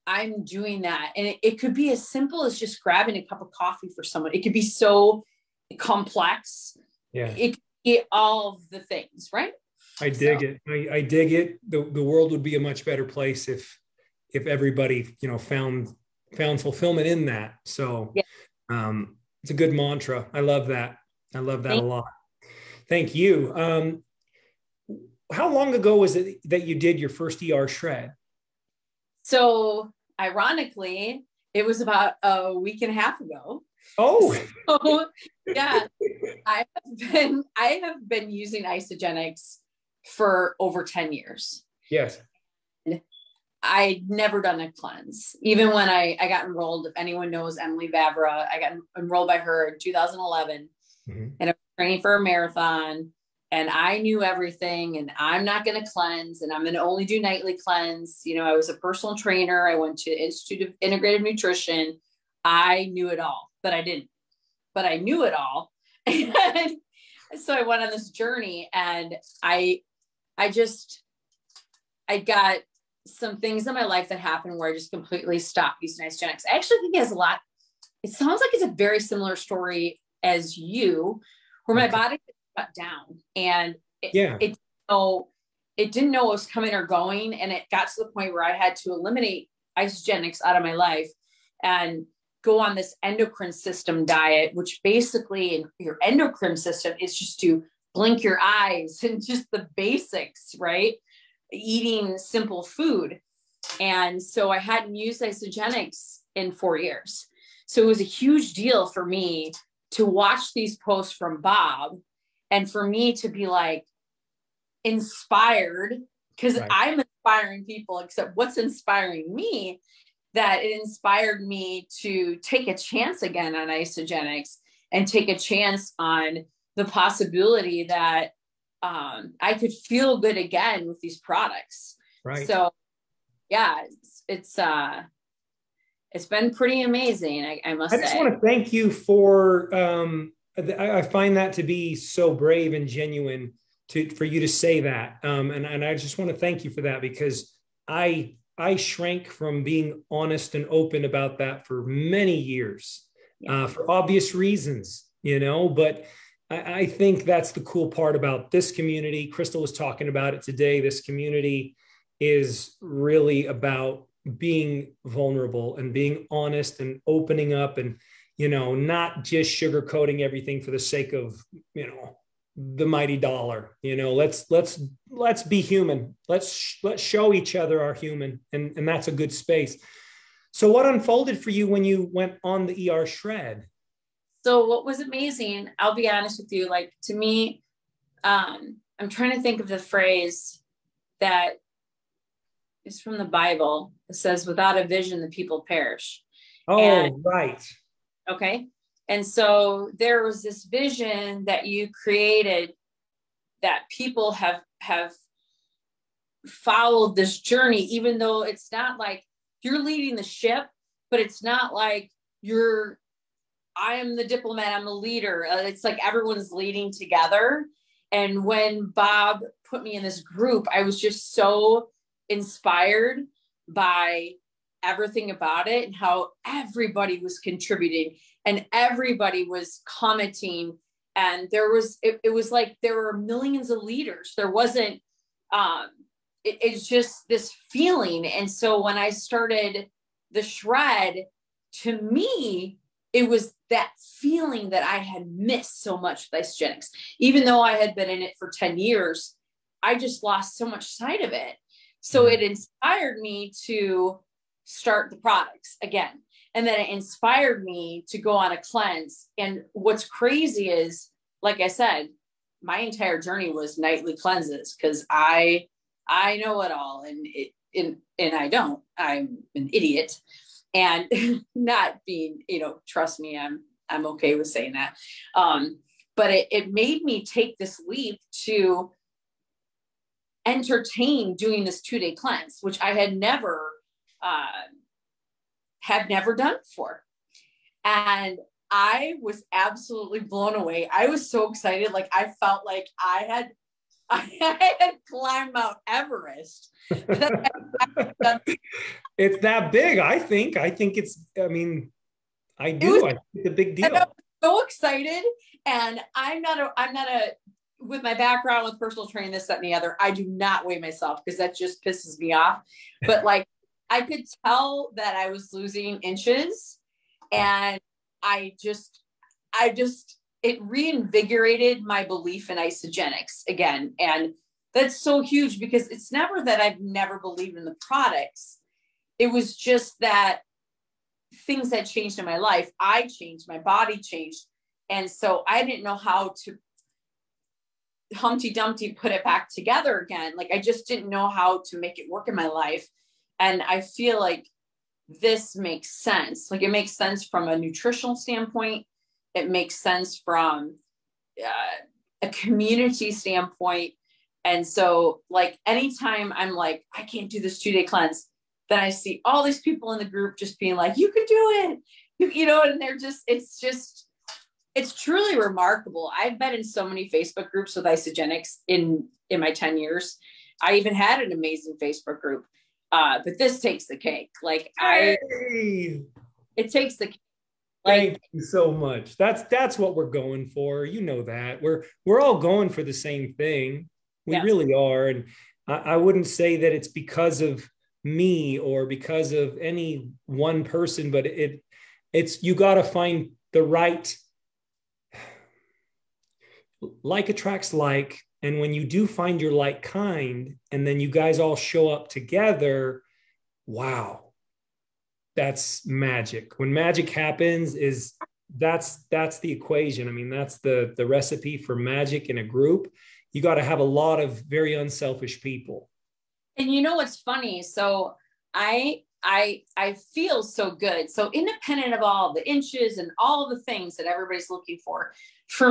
I'm doing that. And it could be as simple as just grabbing a cup of coffee for someone. It could be so complex. Yeah. It could be all of the things, right? I dig it. I dig it. The world would be a much better place if everybody, you know, found fulfillment in that. So it's a good mantra. I love that. I love that a lot. Thank you. How long ago was it that you did your first ER shred? So ironically, it was about a week and a half ago. Oh, so, yeah. I have been using Isagenix for over 10 years. Yes. I'd never done a cleanse. Even when I got enrolled, if anyone knows Emily Vavra, I got enrolled by her in 2011 and I was training for a marathon. And I knew everything, and I'm not going to cleanse, and I'm going to only do nightly cleanse. You know, I was a personal trainer. I went to Institute of Integrative Nutrition. I knew it all, but I didn't, but I knew it all. And so I went on this journey, and I got some things in my life that happened where I just completely stopped using Isagenix. I actually think it has a lot. It sounds like it's a very similar story as you, where my body shut down, and it didn't know it was coming or going. And it got to the point where I had to eliminate Isagenix out of my life and go on this endocrine system diet, which basically your endocrine system is just to blink your eyes and just the basics, right? Eating simple food. And so I hadn't used Isagenix in 4 years. So it was a huge deal for me to watch these posts from Bob, and for me to be like inspired, because I'm inspiring people, except what's inspiring me, that it inspired me to take a chance again on Isagenix and take a chance on the possibility that I could feel good again with these products. Right. So yeah, it's been pretty amazing. I must say. I just want to thank you for, I find that to be so brave and genuine for you to say that. And I just want to thank you for that, because I shrank from being honest and open about that for many years, for obvious reasons, you know, but I think that's the cool part about this community. Crystal was talking about it today. This community is really about being vulnerable and being honest and opening up, and, you know, not just sugarcoating everything for the sake of, you know, the mighty dollar. You know, let's be human. Let's show each other our human, and that's a good space. So what unfolded for you when you went on the ER shred? So what was amazing, I'll be honest with you, like, to me, I'm trying to think of the phrase that is from the Bible. It says, without a vision, the people perish. Right. Okay. And so there was this vision that you created, that people have followed this journey, even though it's not like you're leading the ship, but it's not like I am the diplomat, I'm the leader. It's like everyone's leading together. And when Bob put me in this group, I was just so inspired by everything about it and how everybody was contributing and everybody was commenting. And it was like there were millions of leaders. There wasn't, it's just this feeling. And so when I started the shred, to me, it was that feeling that I had missed so much with Isagenix. Even though I had been in it for 10 years, I just lost so much sight of it. So it inspired me to start the products again. And then it inspired me to go on a cleanse. And what's crazy is, like I said, my entire journey was nightly cleanses because I know it all, and I don't. I'm an idiot, and not being, trust me, I'm okay with saying that. But it made me take this leap to entertain doing this 2-day cleanse, which I had never done before. And I was absolutely blown away. I was so excited. Like I felt like I had climbed Mount Everest. It's that big. I think it's, I think it's a big deal. I was so excited. And I'm not a, with my background with personal training, this, that, and the other, I do not weigh myself because that just pisses me off. But like, I could tell that I was losing inches, and it reinvigorated my belief in Isagenix again. And that's so huge because it's never that I've never believed in the products. It was just that things had changed in my life. I changed, my body changed. And so I didn't know how to Humpty Dumpty put it back together again. Like I just didn't know how to make it work in my life. And I feel like this makes sense. Like it makes sense from a nutritional standpoint. It makes sense from a community standpoint. And so like anytime I'm like, I can't do this 2-day cleanse, then I see all these people in the group just being like, you can do it, and they're just, it's truly remarkable. I've been in so many Facebook groups with Isagenix in my 10 years. I even had an amazing Facebook group. But this takes the cake. Like it takes the cake. Like, thank you so much. That's what we're going for. You know that we're all going for the same thing. We really are. And I wouldn't say that it's because of me or because of any one person, but it's you got to find the right, like attracts like. And when you do find your like kind, and then you guys all show up together, wow, that's magic. When magic happens, that's the equation. I mean, that's the recipe for magic in a group. You got to have a lot of very unselfish people. And what's funny? So I feel so good. So independent of all the inches and all the things that everybody's looking for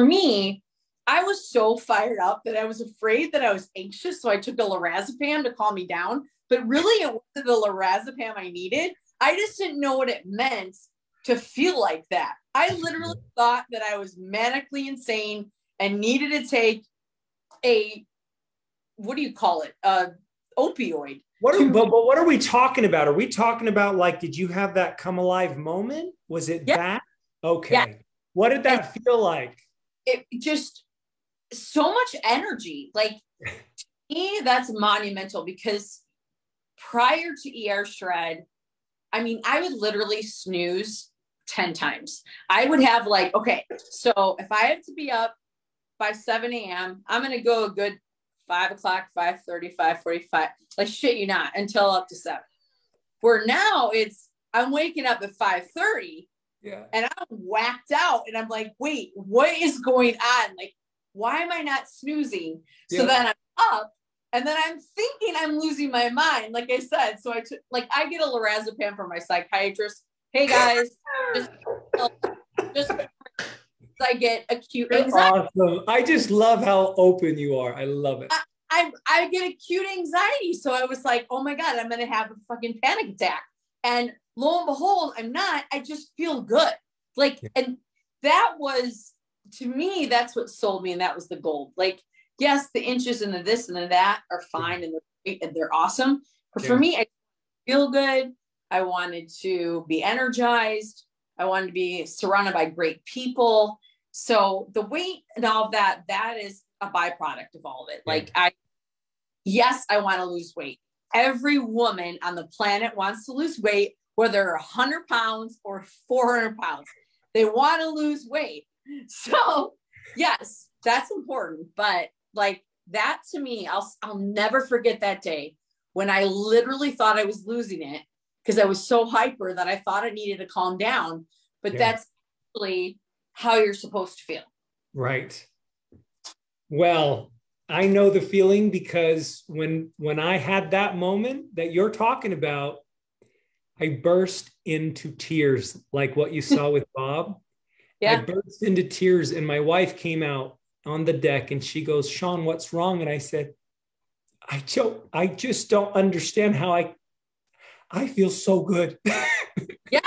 me, I was so fired up that I was afraid that I was anxious. So I took a lorazepam to calm me down, but really it wasn't the lorazepam I needed. I just didn't know what it meant to feel like that. I literally thought that I was manically insane and needed to take a, what do you call it? Opioid. What are we talking about? Are we talking about like, did you have that come alive moment? Was it that? Okay. Yeah. What did that feel like? It just, so much energy. Like to me, that's monumental because prior to ER Shred, I mean, I would literally snooze 10 times. I would have like, okay, so if I have to be up by 7 a.m., I'm going to go a good 5 o'clock, 5:30, 5:45, like shit you not, until up to 7. Where now I'm waking up at 5:30 and I'm whacked out and I'm like, wait, what is going on? Like, why am I not snoozing? So then I'm up and then I'm thinking I'm losing my mind. Like I said, so I get a lorazepam from my psychiatrist. Hey guys, just I get acute anxiety. Awesome. I just love how open you are. I love it. I get acute anxiety. So I was like, oh my God, I'm going to have a fucking panic attack. And lo and behold, I'm not. I just feel good. And that was, to me, that's what sold me. And that was the gold. Like, yes, the inches and the this and the that are fine and they're awesome. But for me, I feel good. I wanted to be energized. I wanted to be surrounded by great people. So the weight and all of that is a byproduct of all of it. Like I want to lose weight. Every woman on the planet wants to lose weight, whether 100 pounds or 400 pounds. They want to lose weight. So yes, that's important. But like that to me, I'll never forget that day when I literally thought I was losing it because I was so hyper that I thought I needed to calm down. But that's really how you're supposed to feel. Right. Well, I know the feeling because when I had that moment that you're talking about, I burst into tears like what you saw with Bob. I burst into tears and my wife came out on the deck and she goes, Sean, what's wrong? And I said, I just don't understand how I feel so good. Yes.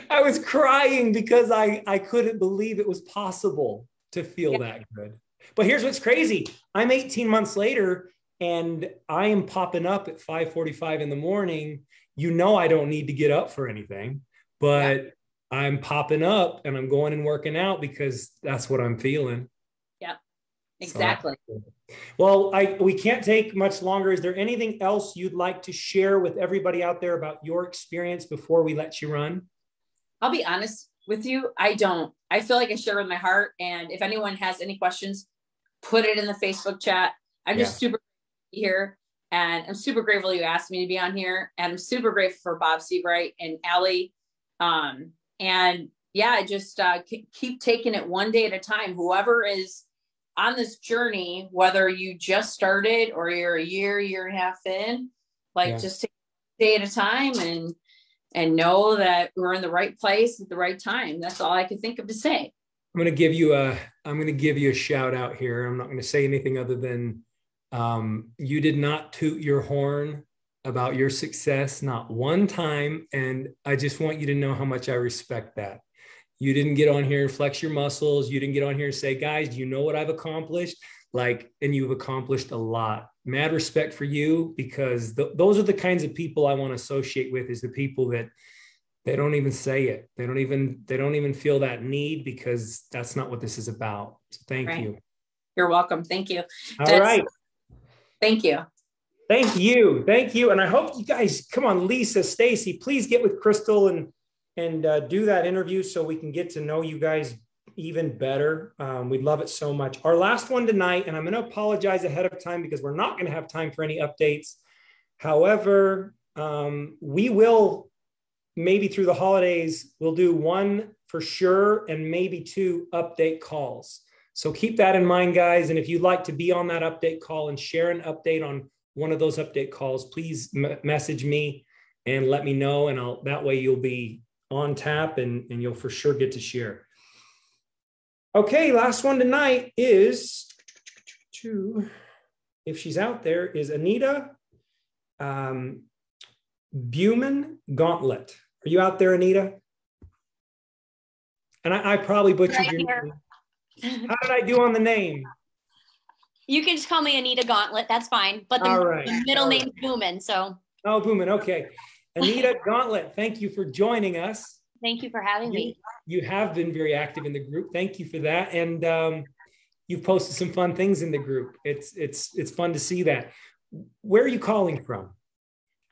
I was crying because I couldn't believe it was possible to feel that good. But here's what's crazy. I'm 18 months later and I am popping up at 5:45 in the morning. You know, I don't need to get up for anything, but I'm popping up and I'm going and working out because that's what I'm feeling. Yeah, exactly. So, well, we can't take much longer. Is there anything else you'd like to share with everybody out there about your experience before we let you run? I'll be honest with you. I don't. I feel like I share with my heart. And if anyone has any questions, put it in the Facebook chat. I'm just super here. And I'm super grateful you asked me to be on here. And I'm super grateful for Bob Seabright and Allie. And yeah, just keep taking it one day at a time. Whoever is on this journey, whether you just started or you're a year and a half in, just take a day at a time and know that we're in the right place at the right time. That's all I can think of to say. I'm going to give you a shout out here. I'm not going to say anything other than you did not toot your horn about your success, not one time. And I just want you to know how much I respect that. You didn't get on here and flex your muscles. You didn't get on here and say, guys, do you know what I've accomplished? And you've accomplished a lot. Mad respect for you, because those are the kinds of people I want to associate with, is the people that they don't even say it. They don't even feel that need, because that's not what this is about. So thank you. You're welcome. Thank you. All right. Thank you. Thank you. Thank you. And I hope you guys, come on, Lisa, Stacy, please get with Crystal and do that interview so we can get to know you guys even better. We'd love it so much. Our last one tonight, and I'm going to apologize ahead of time because we're not going to have time for any updates. However, we will, maybe through the holidays, we'll do one for sure and maybe two update calls. So keep that in mind, guys. And if you'd like to be on that update call and share an update on one of those update calls, please message me and let me know. And that way you'll be on tap and you'll for sure get to share. Okay, last one tonight is, if she's out there, is Anita Buman Gauntlet. Are you out there, Anita? And I probably butchered your name. How did I do on the name? You can just call me Anita Gauntlet. That's fine. But the middle name's Boomin. So. Oh, Boomin. Okay. Anita Gauntlet, thank you for joining us. Thank you for having me. You have been very active in the group. Thank you for that. And you've posted some fun things in the group. It's fun to see that. Where are you calling from?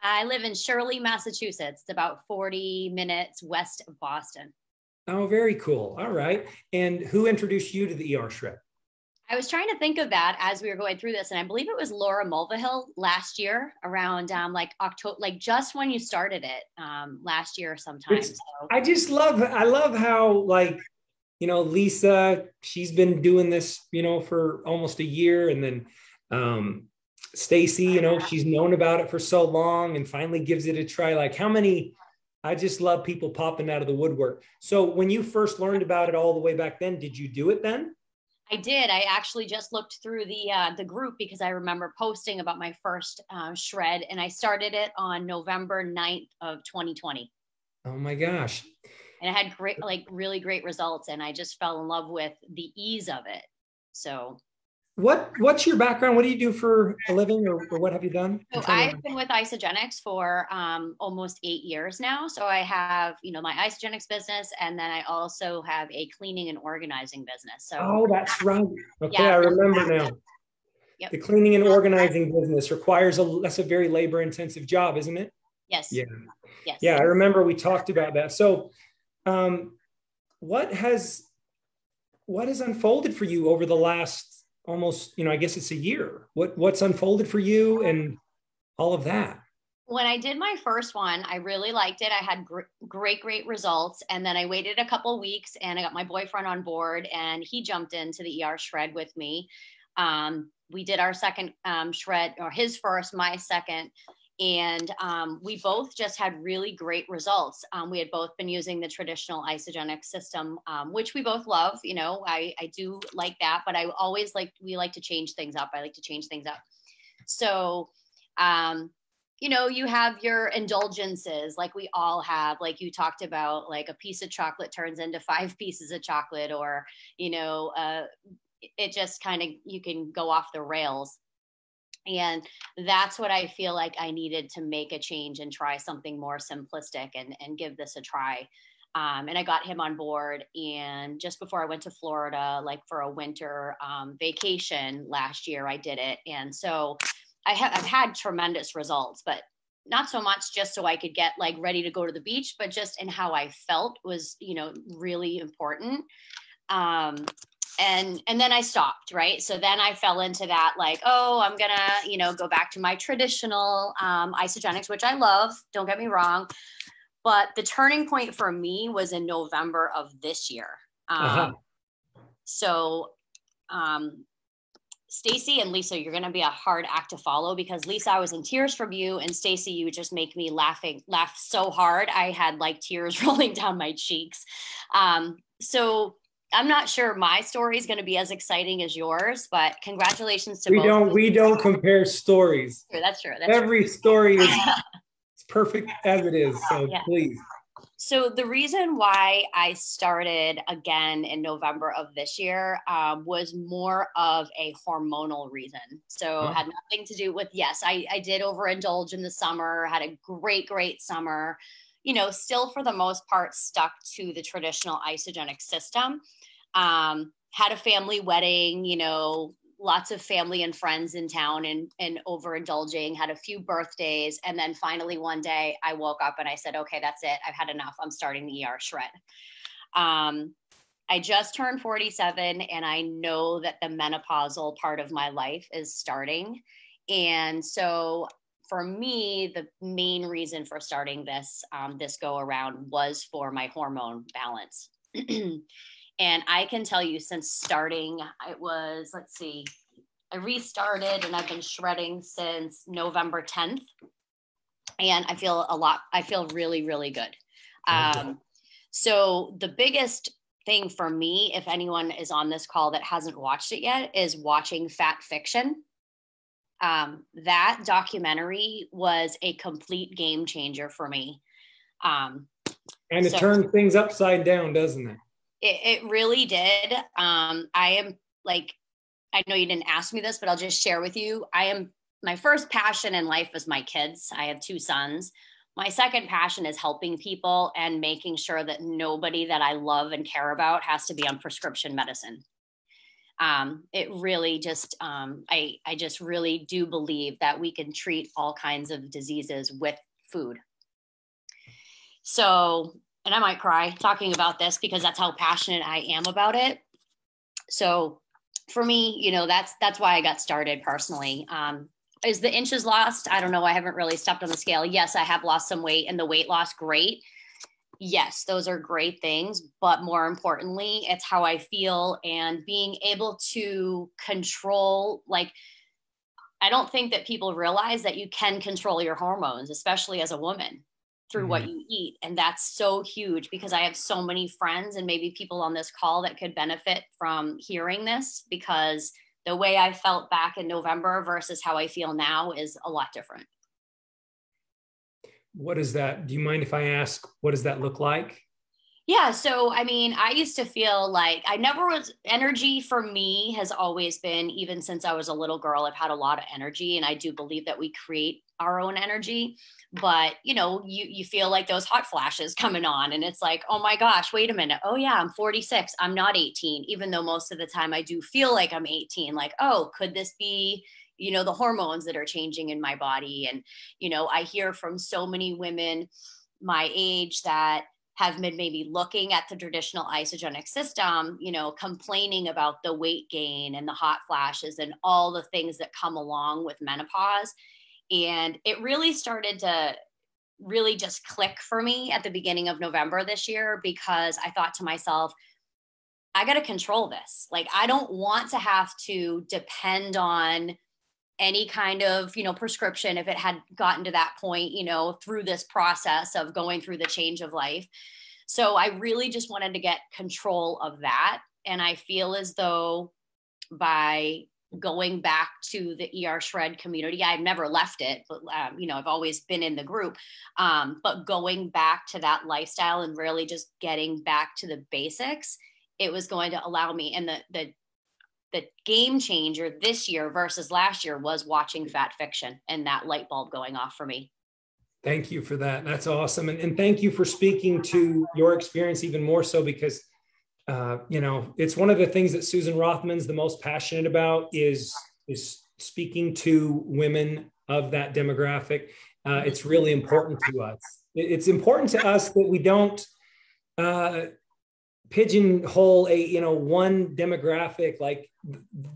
I live in Shirley, Massachusetts. It's about 40 minutes west of Boston. Oh, very cool. All right. And who introduced you to the ER Shred? I was trying to think of that as we were going through this, and I believe it was Laura Mulvihill last year around October, just when you started it last year sometime. So. I love how Lisa, she's been doing this, for almost a year. And then Stacy, she's known about it for so long and finally gives it a try. I just love people popping out of the woodwork. So when you first learned about it all the way back then, did you do it then? I did. I actually just looked through the group because I remember posting about my first shred, and I started it on November 9th of 2020. Oh my gosh. And it had great, really great results. And I just fell in love with the ease of it. So what's your background? What do you do for a living, or what have you done? So I've been with Isagenix for almost 8 years now. So I have, my Isagenix business, and then I also have a cleaning and organizing business. So that's right. Okay, yeah. I remember now. Yep. The cleaning and organizing business that's a very labor intensive job, isn't it? Yes. Yeah. Yes. Yeah, I remember we talked about that. So What has unfolded for you over the last almost, I guess it's a year? What's unfolded for you and all of that? When I did my first one, I really liked it. I had great results. And then I waited a couple weeks and I got my boyfriend on board and he jumped into the ER shred with me. We did our second shred, or his first, my second. And we both just had really great results. We had both been using the traditional Isagenix system, which we both love. I do like that, but I always we like to change things up. I like to change things up. So, you have your indulgences like we all have, like you talked about, like a piece of chocolate turns into 5 pieces of chocolate, or, it just kind of, you can go off the rails. And that's what I feel like I needed to make a change and try something more simplistic and give this a try. And I got him on board. And just before I went to Florida, like for a winter vacation last year, I did it. And so I've had tremendous results, but not so much just so I could get like ready to go to the beach, but just in how I felt was, really important. And then I stopped, right? So then I fell into that, like, oh, I'm gonna, go back to my traditional Isagenix, which I love, don't get me wrong. But the turning point for me was in November of this year. So Stacy and Lisa, you're going to be a hard act to follow, because Lisa, I was in tears from you, and Stacy, you would just make me laugh so hard. I had like tears rolling down my cheeks. So I'm not sure my story is going to be as exciting as yours, but congratulations to both. We don't compare stories. That's true. Every story is perfect as it is. So yeah. Please. So the reason why I started again in November of this year was more of a hormonal reason. So it had nothing to do with, yes, I did overindulge in the summer, had a great summer, still for the most part stuck to the traditional Isagenix system. Had a family wedding, lots of family and friends in town and overindulging, had a few birthdays. And then finally one day I woke up and I said, okay, that's it. I've had enough. I'm starting the ER shred. I just turned 47 and I know that the menopausal part of my life is starting. And so for me, the main reason for starting this go around was for my hormone balance. And I can tell you, since starting, it was, I restarted and I've been shredding since November 10th. And I feel really, really good. So the biggest thing for me, if anyone is on this call that hasn't watched it yet, is watching Fat Fiction. That documentary was a complete game changer for me. And it turned things upside down, doesn't it? It really did. I know you didn't ask me this, but I'll just share with you. My first passion in life is my kids. I have 2 sons. My second passion is helping people and making sure that nobody that I love and care about has to be on prescription medicine. It really just, I just really do believe that we can treat all kinds of diseases with food. So, and I might cry talking about this because that's how passionate I am about it. So for me, that's why I got started personally. Is the inches lost? I don't know. I haven't really stepped on the scale. Yes, I have lost some weight, and the weight loss, great. Yes, those are great things. But more importantly, it's how I feel and being able to control, I don't think that people realize that you can control your hormones, especially as a woman, through what you eat. And that's so huge, because I have so many friends and maybe people on this call that could benefit from hearing this, because the way I felt back in November versus how I feel now is a lot different. What is that? Do you mind if I ask, what does that look like? Yeah. So, I used to feel like energy for me has always been, even since I was a little girl, I've had a lot of energy, and I do believe that we create our own energy. But, you feel like those hot flashes coming on, and it's like, oh my gosh, wait a minute. Oh yeah, I'm 46. I'm not 18, even though most of the time I do feel like I'm 18. Like, oh, could this be, the hormones that are changing in my body? And, I hear from so many women my age that have been maybe looking at the traditional Isagenix system, you know, complaining about the weight gain and the hot flashes and all the things that come along with menopause. And it really started to really just click for me at the beginning of November this year, because I thought to myself, I got to control this. Like, I don't want to have to depend on any kind of, you know, prescription if it had gotten to that point, you know, through this process of going through the change of life. So I really just wanted to get control of that. And I feel as though by going back to the ER Shred community, I've never left it, but, you know, I've always been in the group, but going back to that lifestyle and really just getting back to the basics, it was going to allow me. And the game changer this year versus last year was watching Fat Fiction and that light bulb going off for me. Thank you for that. That's awesome. And thank you for speaking to your experience even more so, because, you know, it's one of the things that Susan Rothman's the most passionate about is speaking to women of that demographic. It's really important to us. It's important to us that we don't pigeonhole one demographic. Like,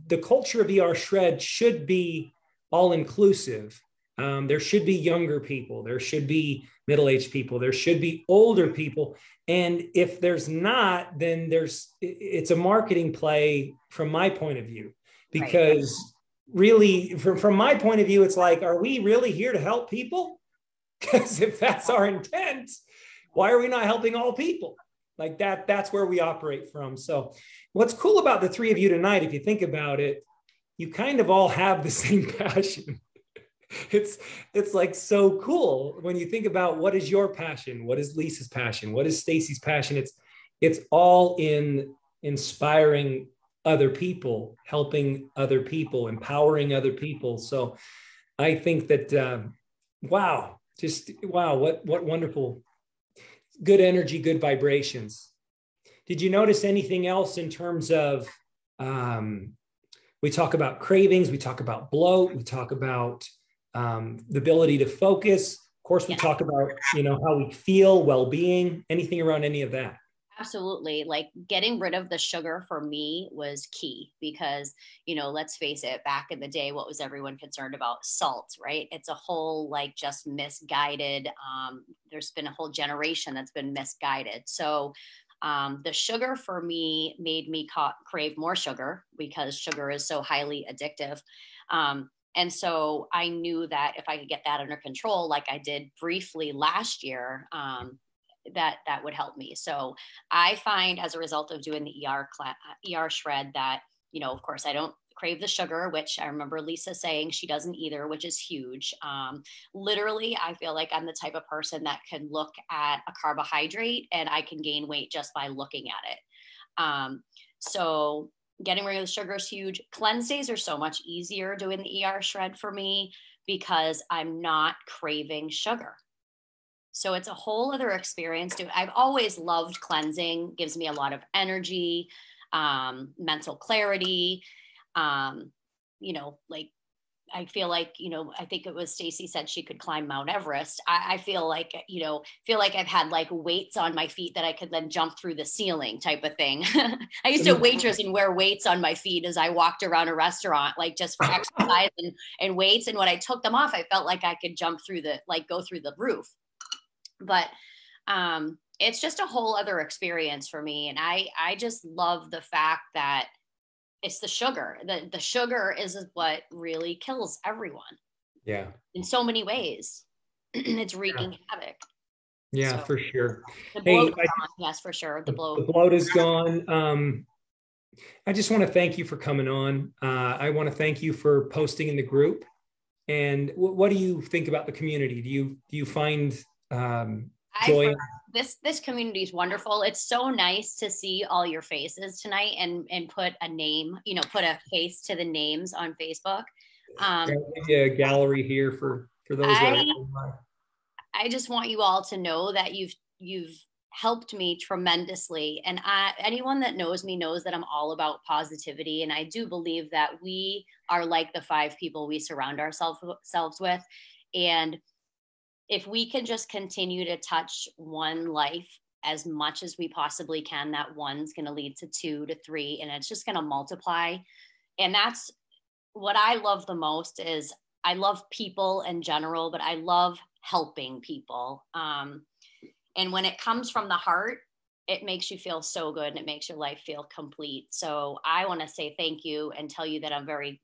the culture of ER Shred should be all inclusive. There should be younger people, there should be middle-aged people, there should be older people. And if there's not, then it's a marketing play from my point of view, because really from my point of view, it's like, are we really here to help people? Because if that's our intent, why are we not helping all people? Like that's where we operate from. So what's cool about the three of you tonight, if you think about it, you kind of all have the same passion. It's like so cool when you think about what is your passion, what is Lisa's passion, what is Stacy's passion. It's all in inspiring other people, helping other people, empowering other people. So I think that wow, what wonderful, good energy, good vibrations. Did you notice anything else in terms of we talk about cravings, we talk about bloat, we talk about the ability to focus. Of course, we talk about, how we feel, well-being, anything around any of that. Absolutely. Like, getting rid of the sugar for me was key because, let's face it, back in the day, what was everyone concerned about? Salt, right? It's a whole, just misguided, there's been a whole generation that's been misguided. So the sugar for me made me crave more sugar because sugar is so highly addictive. And so I knew that if I could get that under control, like I did briefly last year, that would help me. So I find, as a result of doing the ER Shred, that, of course, I don't crave the sugar, which I remember Lisa saying she doesn't either, which is huge. Literally, I feel like I'm the type of person that can look at a carbohydrate and I can gain weight just by looking at it. So getting rid of the sugar is huge. Cleanse days are so much easier doing the ER Shred for me because I'm not craving sugar. So it's a whole other experience. I've always loved cleansing. Gives me a lot of energy, mental clarity. I feel like, I think it was Stacy said she could climb Mount Everest. I feel like, I've had weights on my feet that I could then jump through the ceiling type of thing. I used to waitress and wear weights on my feet as I walked around a restaurant, just for exercise and weights. And when I took them off, I felt like I could jump through go through the roof. But it's just a whole other experience for me. And I just love the fact that it's the sugar. The sugar is what really kills everyone. Yeah. In so many ways. It's wreaking havoc. Yeah, so, for sure. The bloat is gone. Yes, for sure. The bloat is gone. I just want to thank you for coming on. I want to thank you for posting in the group. And what do you think about the community? Do you find joy? This community is wonderful. It's so nice to see all your faces tonight and put a name, put a face to the names on Facebook. A gallery here for those. I just want you all to know that you've helped me tremendously. And anyone that knows me knows that I'm all about positivity. And I do believe that we are like the 5 people we surround ourselves with. And if we can just continue to touch one life as much as we possibly can. That one's going to lead to 2 to 3, and it's just going to multiply. And that's what I love the most. Is I love people in general, but I love helping people. And when it comes from the heart, it makes you feel so good, and it makes your life feel complete. So I want to say thank you and tell you that I'm very,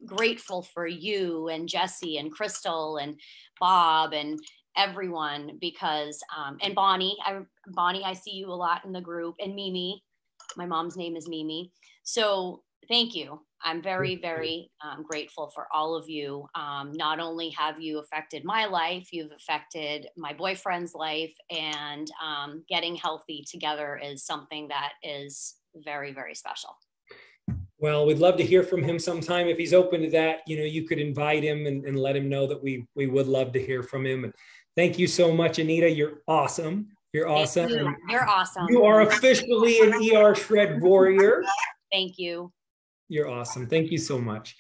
grateful for you and Jesse and Crystal and Bob and everyone, because, and Bonnie, I see you a lot in the group, and Mimi, my mom's name is Mimi. So thank you. I'm very, very grateful for all of you. Not only have you affected my life, you've affected my boyfriend's life, and getting healthy together is something that is very, very special. Well, we'd love to hear from him sometime. If he's open to that, you could invite him and let him know that we would love to hear from him. And thank you so much, Anita. You're awesome. You're awesome. You're awesome. You are officially an ER Shred warrior. Thank you. You're awesome. Thank you so much.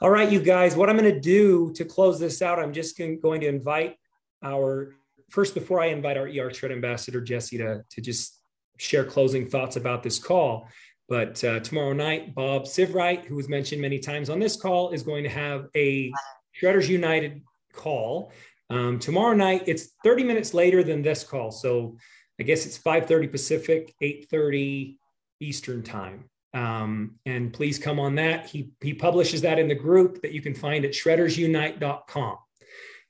All right, you guys, what I'm going to do to close this out, I'm just going to invite before I invite our ER Shred ambassador, Jesse, to just share closing thoughts about this call. But tomorrow night, Bob Sivright, who was mentioned many times on this call, is going to have a Shredders United call. Tomorrow night, it's 30 minutes later than this call. So I guess it's 5:30 Pacific, 8:30 Eastern time. And please come on that. He publishes that in the group that you can find at shreddersunite.com.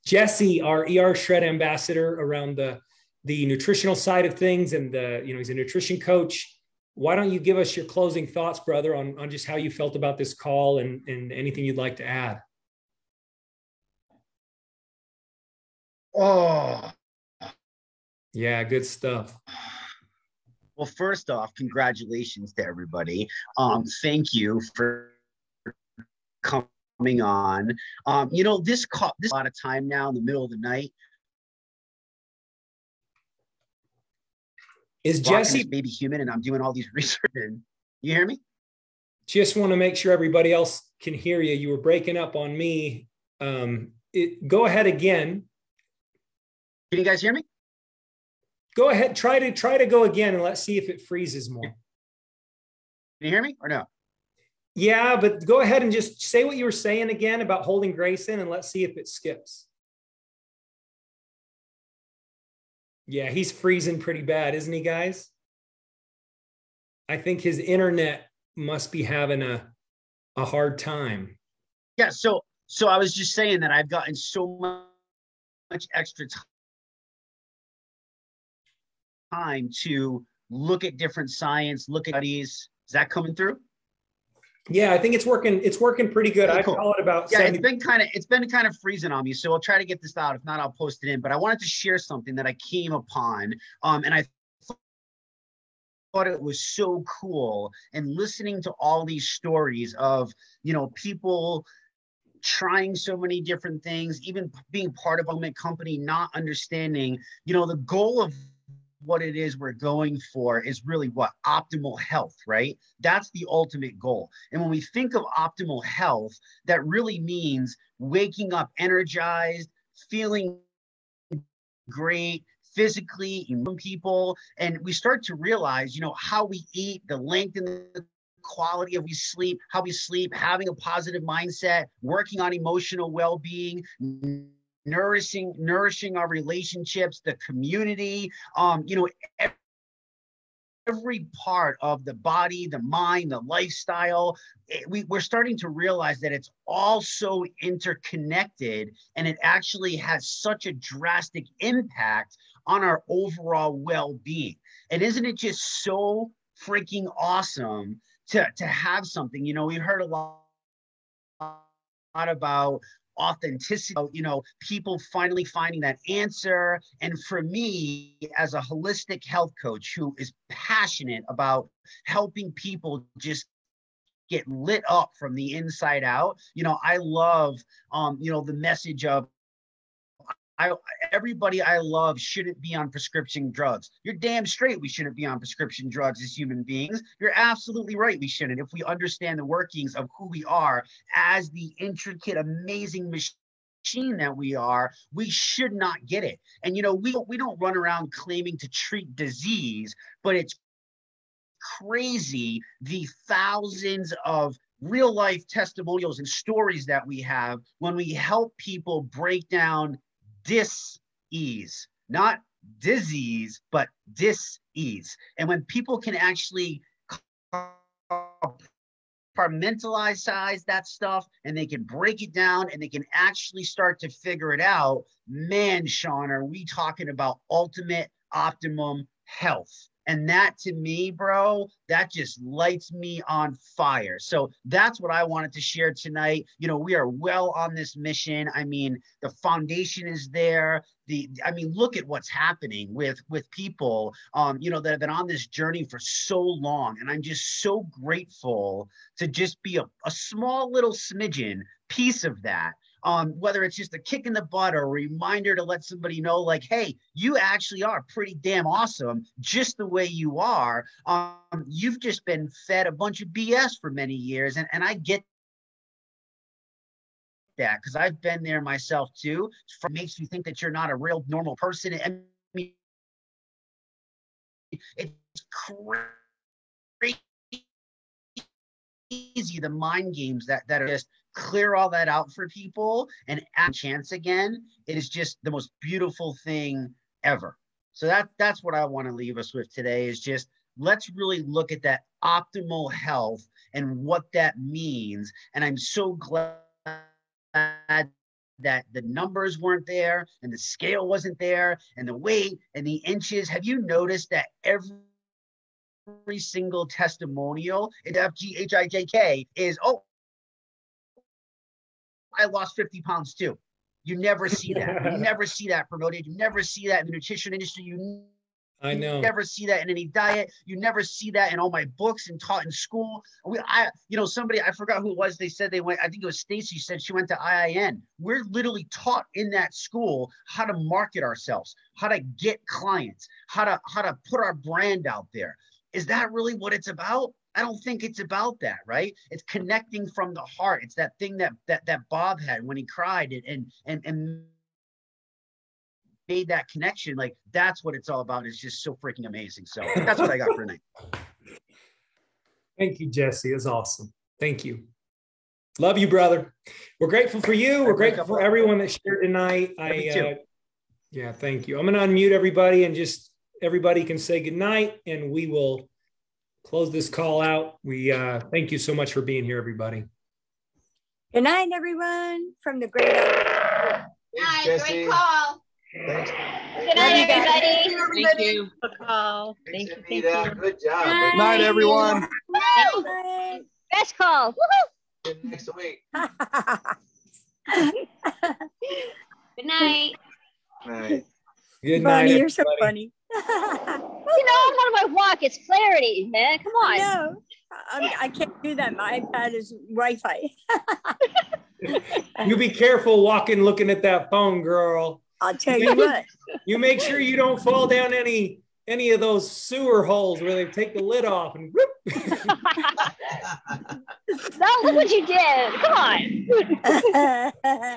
Jesse, our ER Shred ambassador around the nutritional side of things, and he's a nutrition coach. Why don't you give us your closing thoughts, brother, on just how you felt about this call and anything you'd like to add? Oh, yeah, good stuff. Well, first off, congratulations to everybody. Thank you for coming on. This a lot of time now in the middle of the night. Is Jesse baby human, and I'm doing all these research. You hear me? Just want to make sure everybody else can hear you. You were breaking up on me. Go ahead again. Can you guys hear me? Go ahead. Try to go again, and let's see if it freezes more. Can you hear me or no? Yeah, but go ahead and just say what you were saying again about holding Grayson, and let's see if it skips. Yeah, he's freezing pretty bad, isn't he, guys? I think his internet must be having a hard time. Yeah, so I was just saying that I've gotten so much extra time to look at different science, look at studies. Is that coming through? Yeah, I think it's working. It's working pretty good. Okay, I cool. call it about. Yeah, it's been kind of freezing on me. So I'll try to get this out. If not, I'll post it in. But I wanted to share something that I came upon, and I thought it was so cool. And listening to all these stories of people trying so many different things, even being part of a company, not understanding, the goal of what it is we're going for is really what? Optimal health, right? That's the ultimate goal. And when we think of optimal health, that really means waking up energized, feeling great, physically, people. And we start to realize, how we eat, the length and the quality of how we sleep, having a positive mindset, working on emotional well-being, nourishing our relationships, the community, every part of the body, the mind, the lifestyle. We're starting to realize that it's all so interconnected, and it actually has such a drastic impact on our overall well-being. And isn't it just so freaking awesome to have something? We heard a lot about authenticity, people finally finding that answer. And for me, as a holistic health coach who is passionate about helping people just get lit up from the inside out, I love, the message of everybody I love shouldn't be on prescription drugs. You're damn straight we shouldn't be on prescription drugs as human beings. You're absolutely right we shouldn't, if we understand the workings of who we are as the intricate, amazing machine machine that we are, we should not get it. And, you know, we don't run around claiming to treat disease, but it's crazy the thousands of real life testimonials and stories that we have when we help people break down dis-ease, not disease, but dis-ease. And when people can actually compartmentalize that stuff and they can break it down and they can actually start to figure it out, man, Sean, are we talking about ultimate optimum health? And that to me, bro, that just lights me on fire. So that's what I wanted to share tonight. You know, we are well on this mission. I mean, the foundation is there. Look at what's happening with people, you know, that have been on this journey for so long. And I'm just so grateful to just be a small little smidgen piece of that. Whether it's just a kick in the butt or a reminder to let somebody know, like, hey, you actually are pretty damn awesome just the way you are. You've just been fed a bunch of BS for many years. And I get that because I've been there myself too. It makes you think that you're not a real normal person. I mean, it's crazy the mind games that are just clear all that out for people and add a chance again. It is just the most beautiful thing ever. So that's what I want to leave us with today, is just let's really look at that optimal health and what that means. And I'm so glad that the numbers weren't there and the scale wasn't there and the weight and the inches. Have you noticed that every single testimonial in FGHIJK is, oh, I lost 50 pounds too. You never see that. You never see that promoted. You never see that in the nutrition industry. I know. You never see that in any diet. You never see that in all my books and taught in school. Somebody, I forgot who it was. They said they went, I think it was Stacy said she went to IIN. We're literally taught in that school how to market ourselves, how to get clients, how to put our brand out there. Is that really what it's about? I don't think it's about that, right? It's connecting from the heart. It's that thing that Bob had when he cried and made that connection. Like, that's what it's all about. It's just so freaking amazing. So that's what I got for tonight. Thank you, Jesse. It's awesome. Thank you. Love you, brother. We're grateful for you. We're grateful for everyone that shared tonight. Yeah, thank you. I'm going to unmute everybody and just everybody can say good night, and we will close this call out. We thank you so much for being here, everybody. Good night, everyone, from the great. Night, great call. Thanks. Good night, everybody. Thank you. Call. Thank you. Good job. Good night, everyone. Best call. See you next week. Good night. Night. Good night, Bonnie, you're so everybody. funny. You know, I'm on my walk. It's clarity, man. Come on. No, I can't do that. My iPad is Wi-Fi. You be careful walking, looking at that phone, girl. I'll tell you what. You make sure you don't fall down any of those sewer holes where they take the lid off and whoop. No, look what you did. Come on.